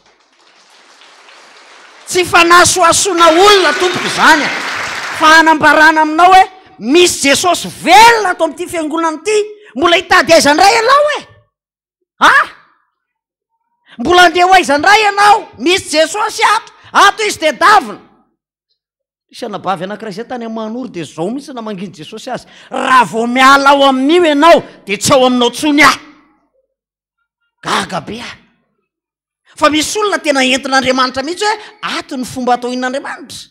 tsy fanasoasona olona tompoko zany fa hanambarana aminao hoe misy jesosy velona ato amin'ity fiangonana ity mbola hitady aizandray ianao mbola andeha ho aizandray ianao misy jesosy ato izy de davina isanabavy anankiray zay tany amanory de zao mihitsy namanginy jesosy azy raha vo miala ao amin'io ianao de tsy ao aminao tsony gaga be fa misy olona tena entin'Andriamanitra mihitsy hoe ato ny fomba atao in'Andriamanitra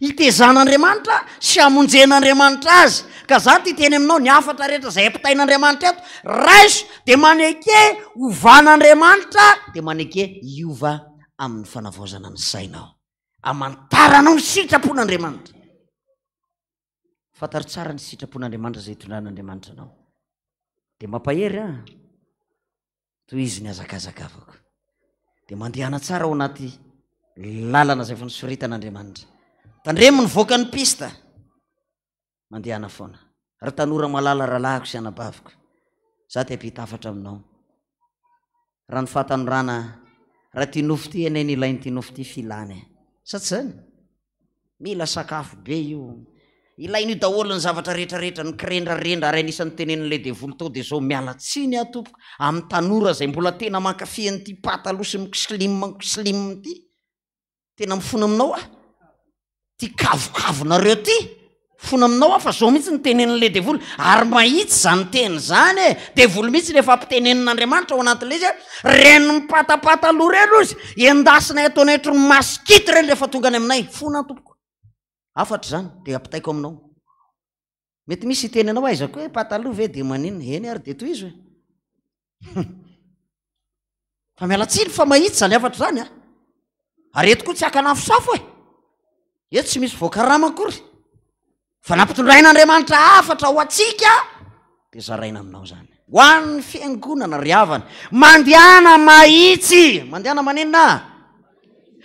hitezan'Andriamanitra sy amonjen'Andriamanitra azy ka za ty teny aminao ny afatra rehetra zay ampitain'Andriamanitra eto raiso de maneke ovan'Andriamanitra de maneke iova amin'ny fanavaozana ny sainao amantaranao ny sitrapon'Andriamanitra fantaro tsara ny sitrapon'Andriamanitra zay hitondran'Andriamanitra anao de mampahery toy izy ny azakazakavako de mandehana tsara ao anaty lalana zay fa nisoritan'Andriamanitra tandremo ny voaka ny pista mandehana foana ry tanora malala rahalahiko sy anabaviko za ty ampitafatra aminao raha ny fahatanorana raha ty nofo ty enay nilainy ty nofo ty filany satsy zany mila sakafo be io ilain'io daholo ny zavatra rehetrarehetra ny kirendrarendra ary anisan'ny tenen'le devoly tao de zao miala tsiny atopoko amin'ny tanora zay mbola tena mankafiany ty patalosy slim ty tena mifona aminao ty kavokavonareo ty fona aminao fa zao mihitsy ny tenen'le devoly ary mahitsy zany teny zany devoly mihitsy rehefa ampitenenin'Andriamanitra ao anatin'le izy reny mipatapataloha reny ozy endasinay ataonay tro masikity reny rehefa tonga any aminay fona atopoko afatra zany de ampitaiko aminao mety misy teny anao aizako hoe pataloha ve de manina eny ary de toy izy hoe fa miala tsiny fa mahitsy zany afatra zany ary eto koa tsy akanafosafo eto tsy misy voakarama akory fa nampitondrain'Andriamanitra afatra ho atsika de zaraina aminao zany ho an'ny fiangonana ry havana mandehana mahitsy mandehana maninona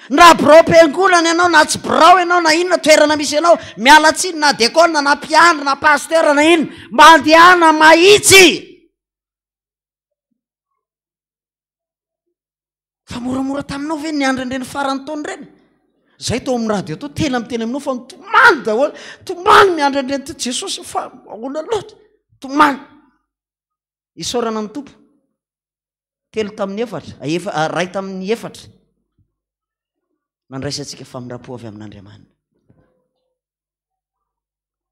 na bro-piangonana ianao na tsy brao ianao na inona toerana misy ianao miala tsiny na dekona na mpiandro na paster na ino mandehana mahitsy fa moramora taminao ve ny andro indreny farany taony reny zay tao amin'ny radio tao tena miteny aminao fa mitomany daholo tomany miandro indreny ty jesosy fa ahoana loatra tomany isaorana ny tompo 3 tamin'ny 4 ray tamin'ny 4 nandraisantsika famirapo avy amin'Andriamanitra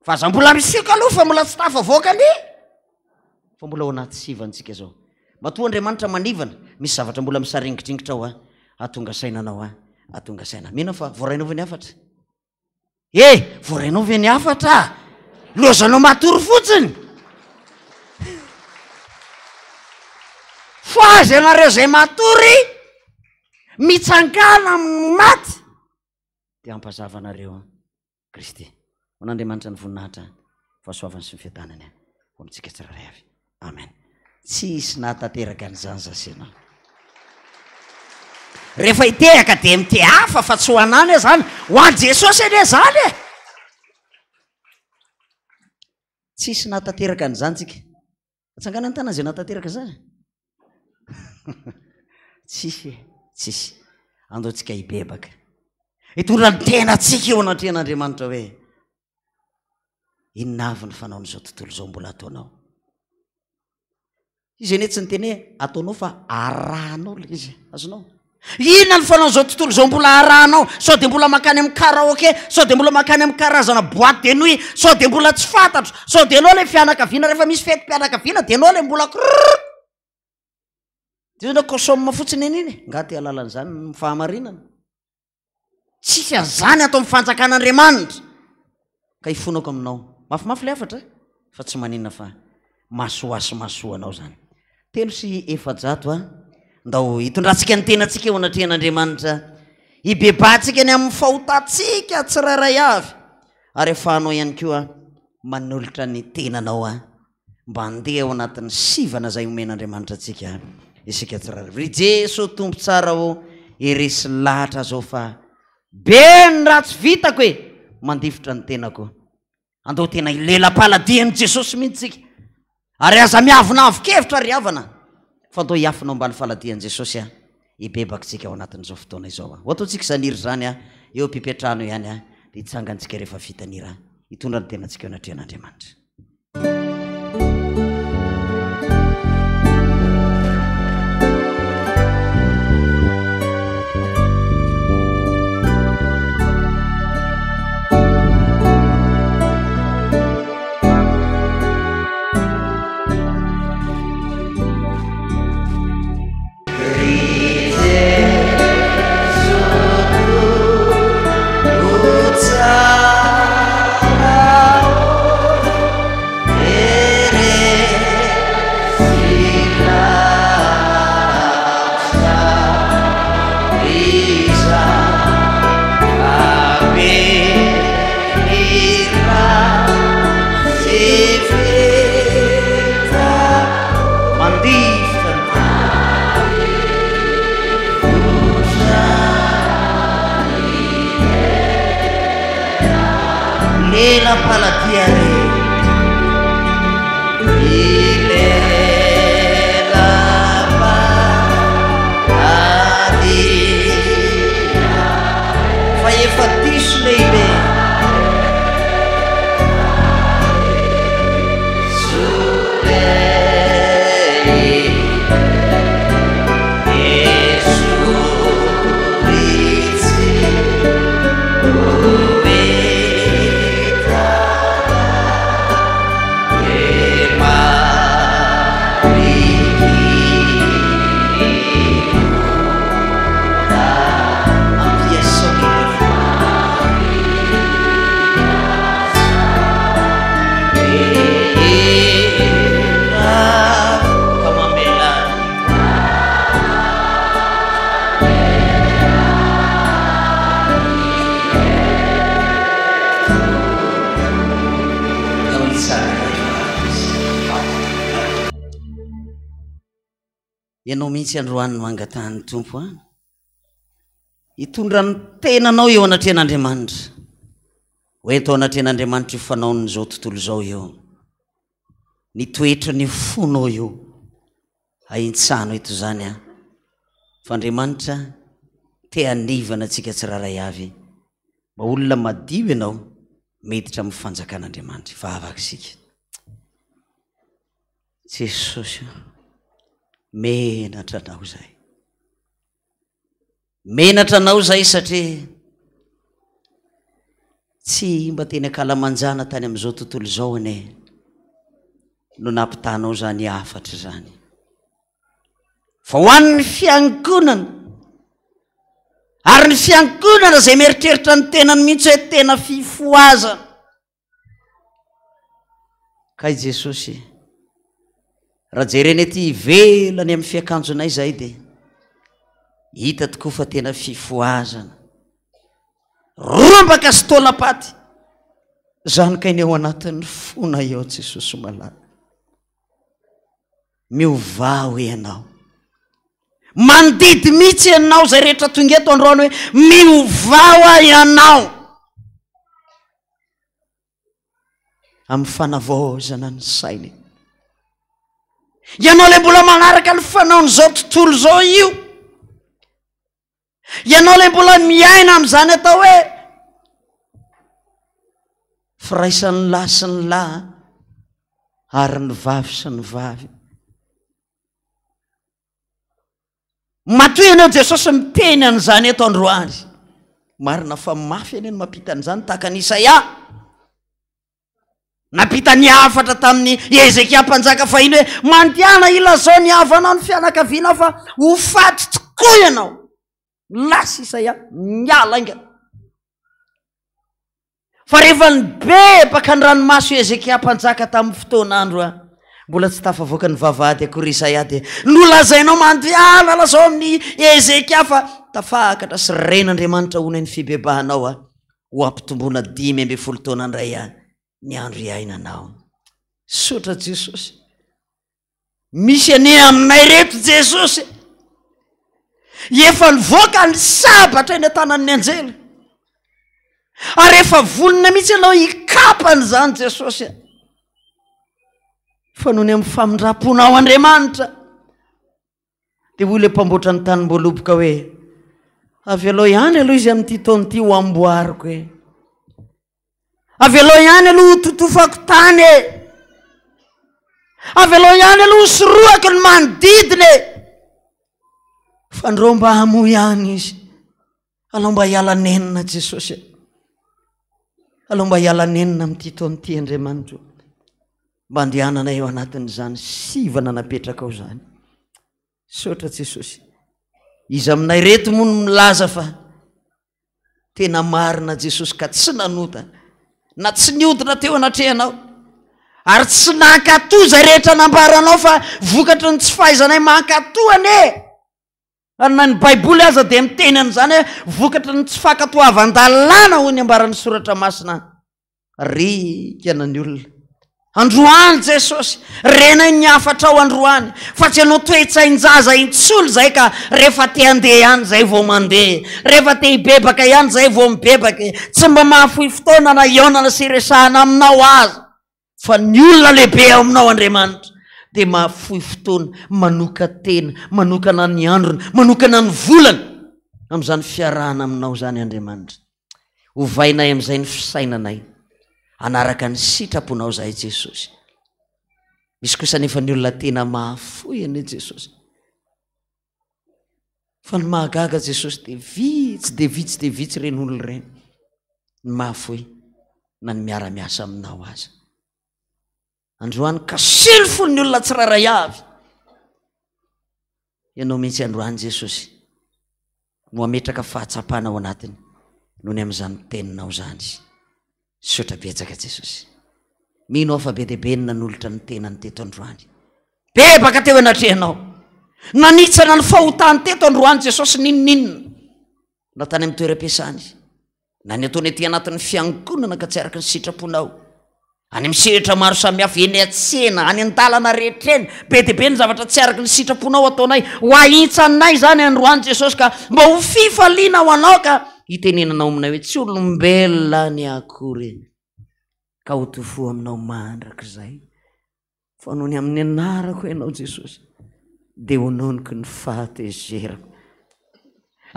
fa za mbola misika aloha fa mbola tsy tafavoakany fa mbola ao anaty sivantsika zao matoa Andriamanitra manivana misy zavatra mbola misaringitringitra ao atonga sainanao atonga saina mino fa voarainao ve ny 4 voarainao ve ny 4 lozanao matory fotsiny fa azy anareo zay matory mitsangana amin'ny maty dia ampazavanareo Kristy N'Andriamanitra ny voninahitra fahasoavany sy ny fiadanany ho amintsika tsiraray avy amen tsisy nahatanteraka an'izany zasena rehefa hitehaka dia mite hafa fa tsy ho anany zany ho an Jesosy ane zany tsisy nahatanteraka an'izany tsika atsangana ny tana zay nahatanteraka zany tsisy andaotsika hibebaka hitondra ny tenatsika eo anatrehan'Andriamanitra hoe inona avy ny fanao n'izao tontolo zao mbola ataonao izy ane tsy nyteny hoe ataonao fa arahanao le izy azonao inona ny fanao n'izao tontolo zao mbola arahanao sao de mbola makany amin'ny karaoke sao de mbola makany amin'ny karazana boîte de nuit sao de mbola tsy fantatro sao de anao le fianakaviana rehefa misy fety mpianakaviana de anao le mbola na kosoma fotsiny aniny ngaty alalan'izany mifahamarinana tsisy an'izany atao mifanjakan'Andriamanitra ka hifonako aminao mafimafy le 4 fa tsy maninona fa masoanao zany 300 ndao hitondratsika ny tenatsika eo anatrehan'Andriamanitra hibebatsika ny amin'ny fahotatsika tsiraray avy ary afahanao ihany koa manolotra ny tenanao mba handeha ao anatin'ny sivana zay omen'Andriamanitra atsika isika tsiraray ry Jeso tompo tsara iresy lahatra zao fa be ny ratsy vitako mandifitra ny tenako andao tena ilela-paladian'i Jesosy mihitsy tsika ary aza miavina avo-kevitra ry havana fa andao hiafinao ambany faladian'i Jesosy hibebakitsika ao anatin'izao fotoana izao ho ataontsika zaniry zany eo mpipetrano ihany dia hitsangantsika rehefa vitanira hitondra ny tenatsika eo anatrehan'Andriamanitra la palatiere la palatia fa efa diso lehibe ianao mihitsy androany mangatany tompo hitondra ny tenanao eo anatrehan'Andriamanitra hoe atao anatrehan'Andriamanitra io fanaon'izao tontolo zao eo ny toetra ny fonao eo aintsano eto zany fa Andriamanitra te hanivana atsika tsiraray avy mba olona madio ianao miditra amin'ny fanjakan'Andriamanitra fa avaka isika Jesosy menatra anao zay, menatra anao zay satria tsy mba teny akalamanjana tany am'izao tontolo zao ane no nampitanao zany afatra zany, fa ho an'ny fiangonana ary ny fiangonana zay mieritreritra ny tenany mihitsy hoe tena fifoazana. Kay Jesosy, raha jereny ety ivelany amin'ny fiakanjonay zay de hita tokoa fa tena fifoazana, rombaka sy tolapaty zany kainy ao anatin'ny fona eo Jesosy malaky. Miovao ianao, mandidy mihitsy ianao zay rehetra tonga eto androany hoe miovao ianao amin'ny fanavaozana ny sainy. Ianao le mbola manaraka ny fanaon'izao tontolo zao io, ianao le mbola miaina amin'izany atao hoe firaisan'ny lahy sy ny lahy ary ny vavy sy ny vavy. Matoy ianao Jesosy miteny an'izany eto androany, marina fa mafy ane no mampita an'izany tahaka ny Isaia napita ny afatra tamin'ny Ezekia mpanjaka fahiny hoe mandiana ilazao ny havanao ny fianakaviana fa ho faty tokoa ianao. Lasa Isaia miala inga, fa rehefa nibebaka ny ranomaso Ezekia mpanjaka tamin'ny fotoan'andro mbola tsy tafavoaka ny vavahady akory Isaia de nolazainao mandiana lazao amin'ny Ezekia fa tafakatra sy ren'Andriamanitra honay ny fibebahanao ho ampitomboana 5 taona ndray ny andro iainanao. Sotra Jesosy, misy ane aminay reto Jesosy efa nivoaka ny sabatra eny an-tanan'ny anjely, ary efa vonina mihitsy ianao hikapany zany Jesosy, fa noho ny amin'ny famindraponao Andriamanitra dia hoy le mpamboatra ny tany mboloboka hoe avy aloha ihany aloha izy amin'ity taona ity ho amboariko hoe, avy aloha ihany aloha ho totofako tany e, avy aloha ihany aloha ho soroako ny manodidiny e, fa ndreo mba hamo ihany izy. Alao mba hiala nenina Jesosy, alao mba hiala nenina amin'ity taona ity Andriamanitra, mba andehanana eo anatin'izany sivana napetraka ao zany. Sotra Jesosy, izy aminay reto moa no milaza fa tena marina Jesosy ka tsy nanota na tsy niodina teo anatrehanao, ary tsy nankatoza rehetra nambaranao fa vokatry ny tsy fahaizanay mankatoane. Ary na ny Baiboly aza dia miteny an'izany hoe vokatry ny tsy fankatoavan-dalàna ho ny ambaran'ny soratra masina rikana ny olona. Androany Jesosy, renay ny afatra ao androany, fa tsy anao toetsain-jaza intsolo zay ka rehefa te handeha ihany zay vao mandeha, rehefa te hibebaka ihany zay vao mibebaka, tsy mba mahafohy fotoana na iaonana sy resahana aminao azy, fa ny olona lehibe aminao Andriamanitra dia mahafohy fotoana manoka tena, manokana ny androny, manokana ny volana amin'izany fiarahana aminao zany Andriamanitra. Hovainay amin'izay ny fisainanay anaraka ny sitraponao zay Jesosy. Misy kosa nefa ny olona tena mahafoy ane Jesosy, fa ny mahagaga Jesosy dia vitsy reny olona reny ny mahafoy na ny miara-miasa aminao aza. Androany ka silfo ny olona tsiraray avy ianao mihitsy androany Jesosy no ametraka fahatsapana ao anatiny noho ny amin'izany teninao zany. Sotra betsaka Jesosy, mino aho fa be dia be ny nanolotra ny tenany teto androany, bebaka teo anatrehanao, nanitsana ny fahotany teto androany Jesosy ninninina na tany amin'ny toeram-piasany, na ny ataony ety anatin'ny fiangonana ka tsy araka ny sitraponao, any amin'ny sehatra maro samihafa eny an-tsena, any an-dalana rehetra eny, be dia be ny zavatra tsy araka ny sitraponao ataonay ho ahitsanay zany androany Jesosy, ka mba ho fifaliana ho anao ka hitenenanao aminay hoe tsy olombelona ny akory ka ho tofo aminao mandrak'izay, fa noho ny amin'ny anarako ianao Jesosy dia hononiko ny fahatezerako.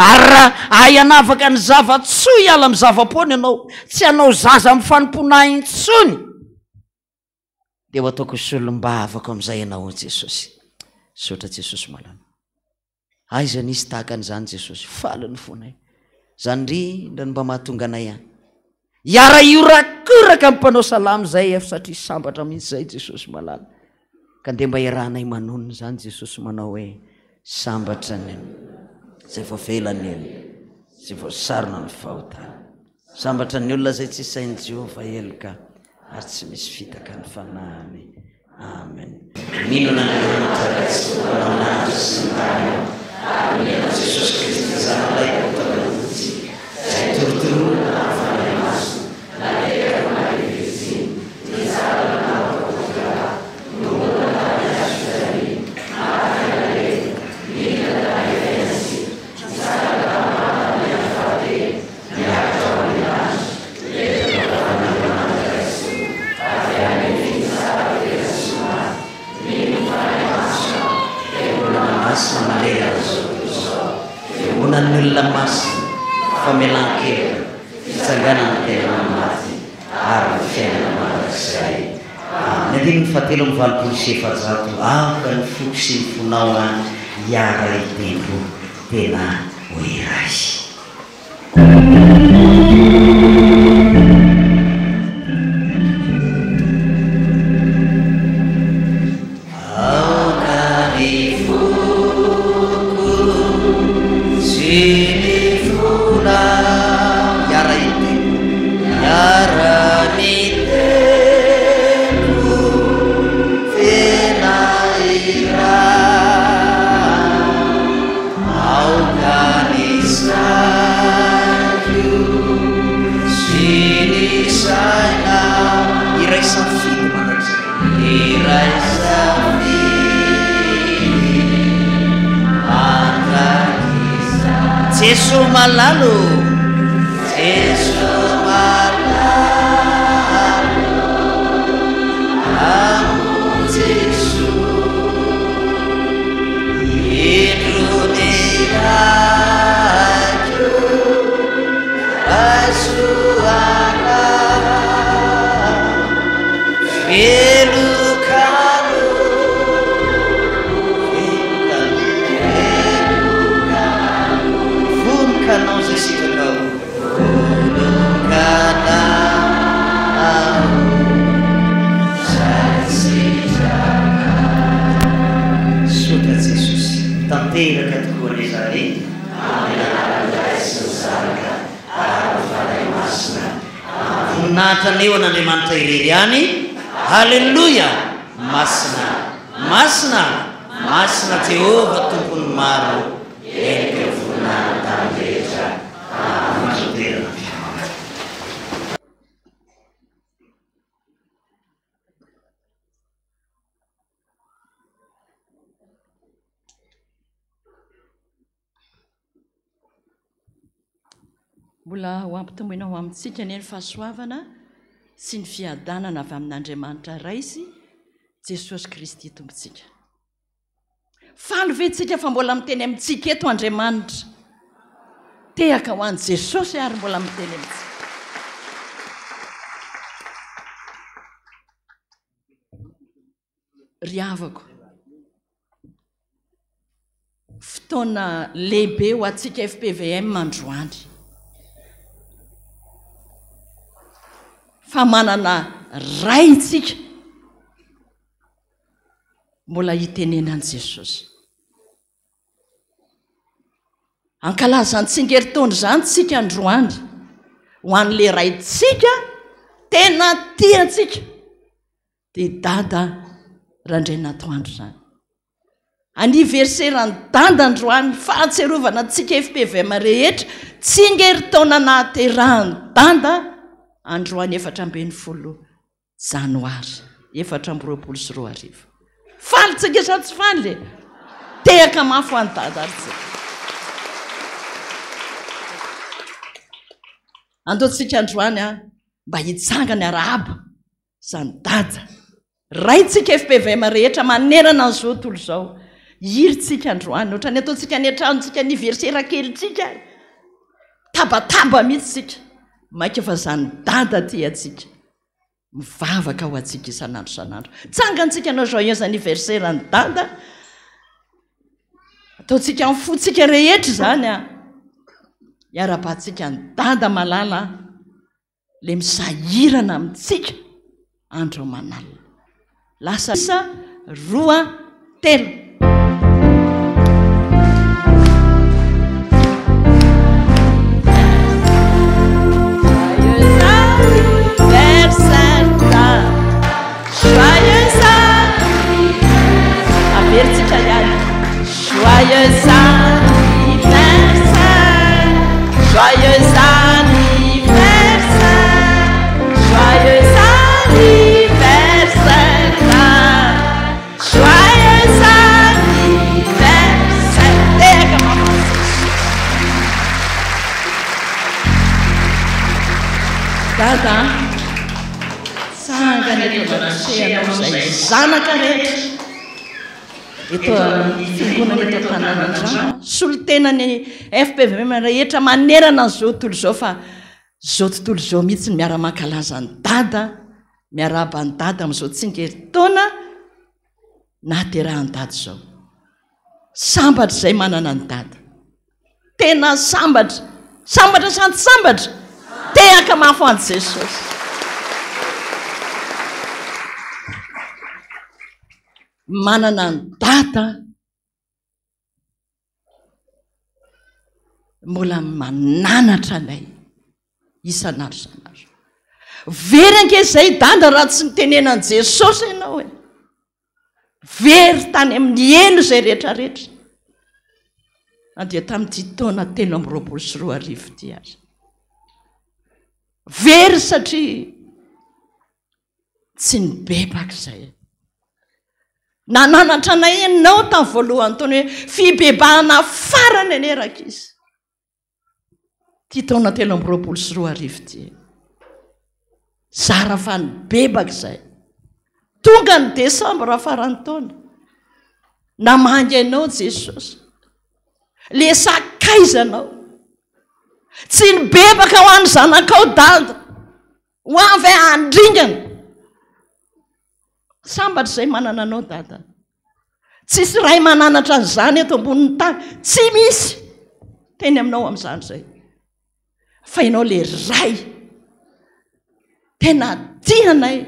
Ary raha ahianavaka ny zavatsoa hiala amin'ny zavapoana ianao, tsy hanao zaza amin'ny fanompoana intsony, dia ho ataoko solom-bavako amin'izay ianao jesosy sotra jesosy malama aiza nisy tahaka an'izany jesosy faliny fonay zany rindra ny mba mahatonga anay any iara iorakoraka amin'ny mpanao salamy zay satria sambatra mihitsy zay jesosy malala ka nde mba iarahanay manonony zany jesosy manao hoe sambatra ny zay voavelany eny zay voasarona ny fahotana sambatra ny olona zay tsy sainy Jehova eloka ary tsy misy fitaka ny fanahany amen minona Jesosy Kristy zanylay tavantsika zay torotoroana afanay maso naleka mari virgin nizalana okotra nonona yasudari makanale minana yvensi nizalana mamana yafate nyaktawaninash letravanamanasu afiane finsara virasuma minufane masha euna masa malera unany olona masina famelan-kevitra fitsanganana tena maty ary ny fiainana mandrakizay ny andininy fahatelo amin'ny valopolo sy efajato aka ny foko sy ny fonao any iara itendro tena hoiray Jesu malalo amo Jesu idrunirajo asuana felukalo kanao zay sikakao volokana ao satsitaka sotra Jesosy tanteraka tokoa le zany amin'n'anaraka ary fanay masina voninahitraneo an'Andriamanitra irery any halleloia masina masina masina Jehova tompony maro endrika voninahitra rehetra amazoterana mbola ho ampitomboina ho amintsika ny fahasoavana sy ny fiadanana avy amin'Andriamanitra raisy Jesosy Kristy tompontsika. Faly ventsika fa mbola miteny amintsika eto Andriamanitra tehaka ho an'i Jesosy ary mbola miteny amintsika. Ry havako, fotoana lehibe ho antsika FPVM androany. Fa manana ray itsika mbola hitenenan'i Jesosy. Ankalazany tsingeritaona zany tsika androany ho an'le raitsika tena tiantsika dia dada randray natoandro zany. Aniversera ny dada androany fahatserovana antsika FPVM rehetra tsingeritaona nahaterahany dada androany 14 janoary 2024. Faly tsika sa tsy faly le tehaka mafy ho any dada arytsika. Andoatsika androany mba hitsangany arahaba zany dada raitsika FPVM rehetra manerana an'izao tontolo zao. Iritsika androany ohatrany ataontsika ny antranontsika aniversera kelytsika tabataba mihitsy tsika maika fa zany dada ty atsika mivavaka ho atsika isan'andro san'andro tsangantsika anao joyeux anniversaire ny dada ataontsika amin'ny fotsika rehetra zany a iara-pahatsika ny dada malala le misahirana amintsika andro manalina lasa isa 2 3 Joyeux anniversaire, joyeux anniversaire, joyeux anniversaire, joyeux anniversaire. Pega, mamãe. Dada, sangana eto anatsehanao zay zanaka rehetra. Eto fiangonana eto Tanànandrano solitenany FPVM rehetra manerana an'izao tontolo izao fa zao tontolo izao mihitsy ny miara-mankalaza ny dada miaraba ny dada amin'izao tsingeritaona nahaterahan'ny dada izao sambatra izay manana ny dada tena sambatra sambatra santy sambatra tehaka mafo an'i Jesosy. Manana ny dada mbola mananatra anay isan'andro san'andro. Very ankezay dada raha tsy nitenenan'i Jesosy ianao e. Very tany amin'ny elo izay rehetrarehetra. Na dia tamin'ity taona 2024 ty aza. Very satria tsy nibebaka izay. Nananatra anay ianao tamin'ny voalohany taona hoe fibebahana farany aneraka izy. Ty taona 2024 ty. Zara fa nibebaka izay. Tonga ny Desambra farany taona. Namangy ianao Jesosy. Le sakaizanao. Tsy nibebaka ho an'ny zanakao dada. Ho avy andringana. Sambatra izay manana anao dada. Tsisy ray mananatra an'izany eto ambonin'ny tany. Tsy misy. Teny aminao amin'izany izay. Fa ianao le ray. Tena tianay.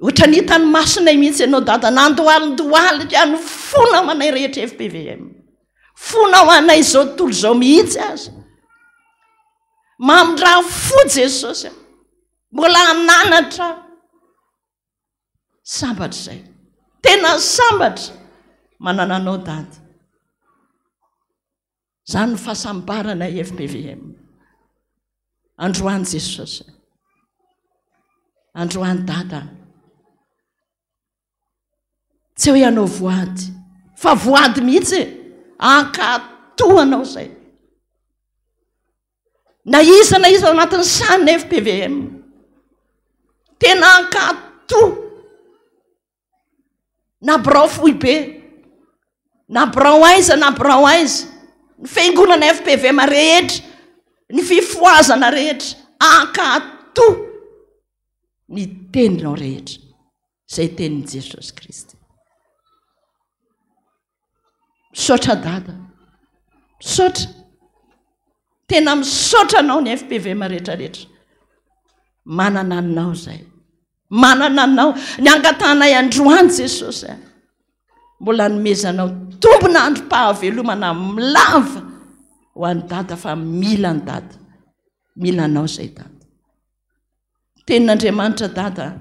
Ohatra nitany masonay mihitsy ianao dada. Nandohalindohalika ny fona ho anay rehetra FPVM. Fona ho anay izao tontolo izao mihitsy aza. Mamindra fo Jesosy. Mbola nanatra. Sambatra izay. Tena sambatra. Manana anao dada. Zany ny fahasambarana FPVM. Androany Jesosy. Androany dada. Tsy hoe ianao voady. Fa voady mihitsy. Ankatoanao izay. Na iza anatin'ny saniny FPVM. Tena ankato. Na birao fohy be. Na birao aiza na birao aiza. Ny fiangonana FPVM rehetra. Ny fifoazana rehetra. Ankato. Ny teninao rehetra. Izay tenin'i Jesosy Kristy. Misaotra dada. Misaotra. Tena misaotra anao ny FPVM rehetrarehetra. Manana anao izay. Manana anao. Ny angatanay androany Jesosy. Mbola nomezanao tombona androm-pahavelomana milava ho an'ny dada fa mila ny dada. Mila anao izay dada. Tenin'Andriamanitra dada.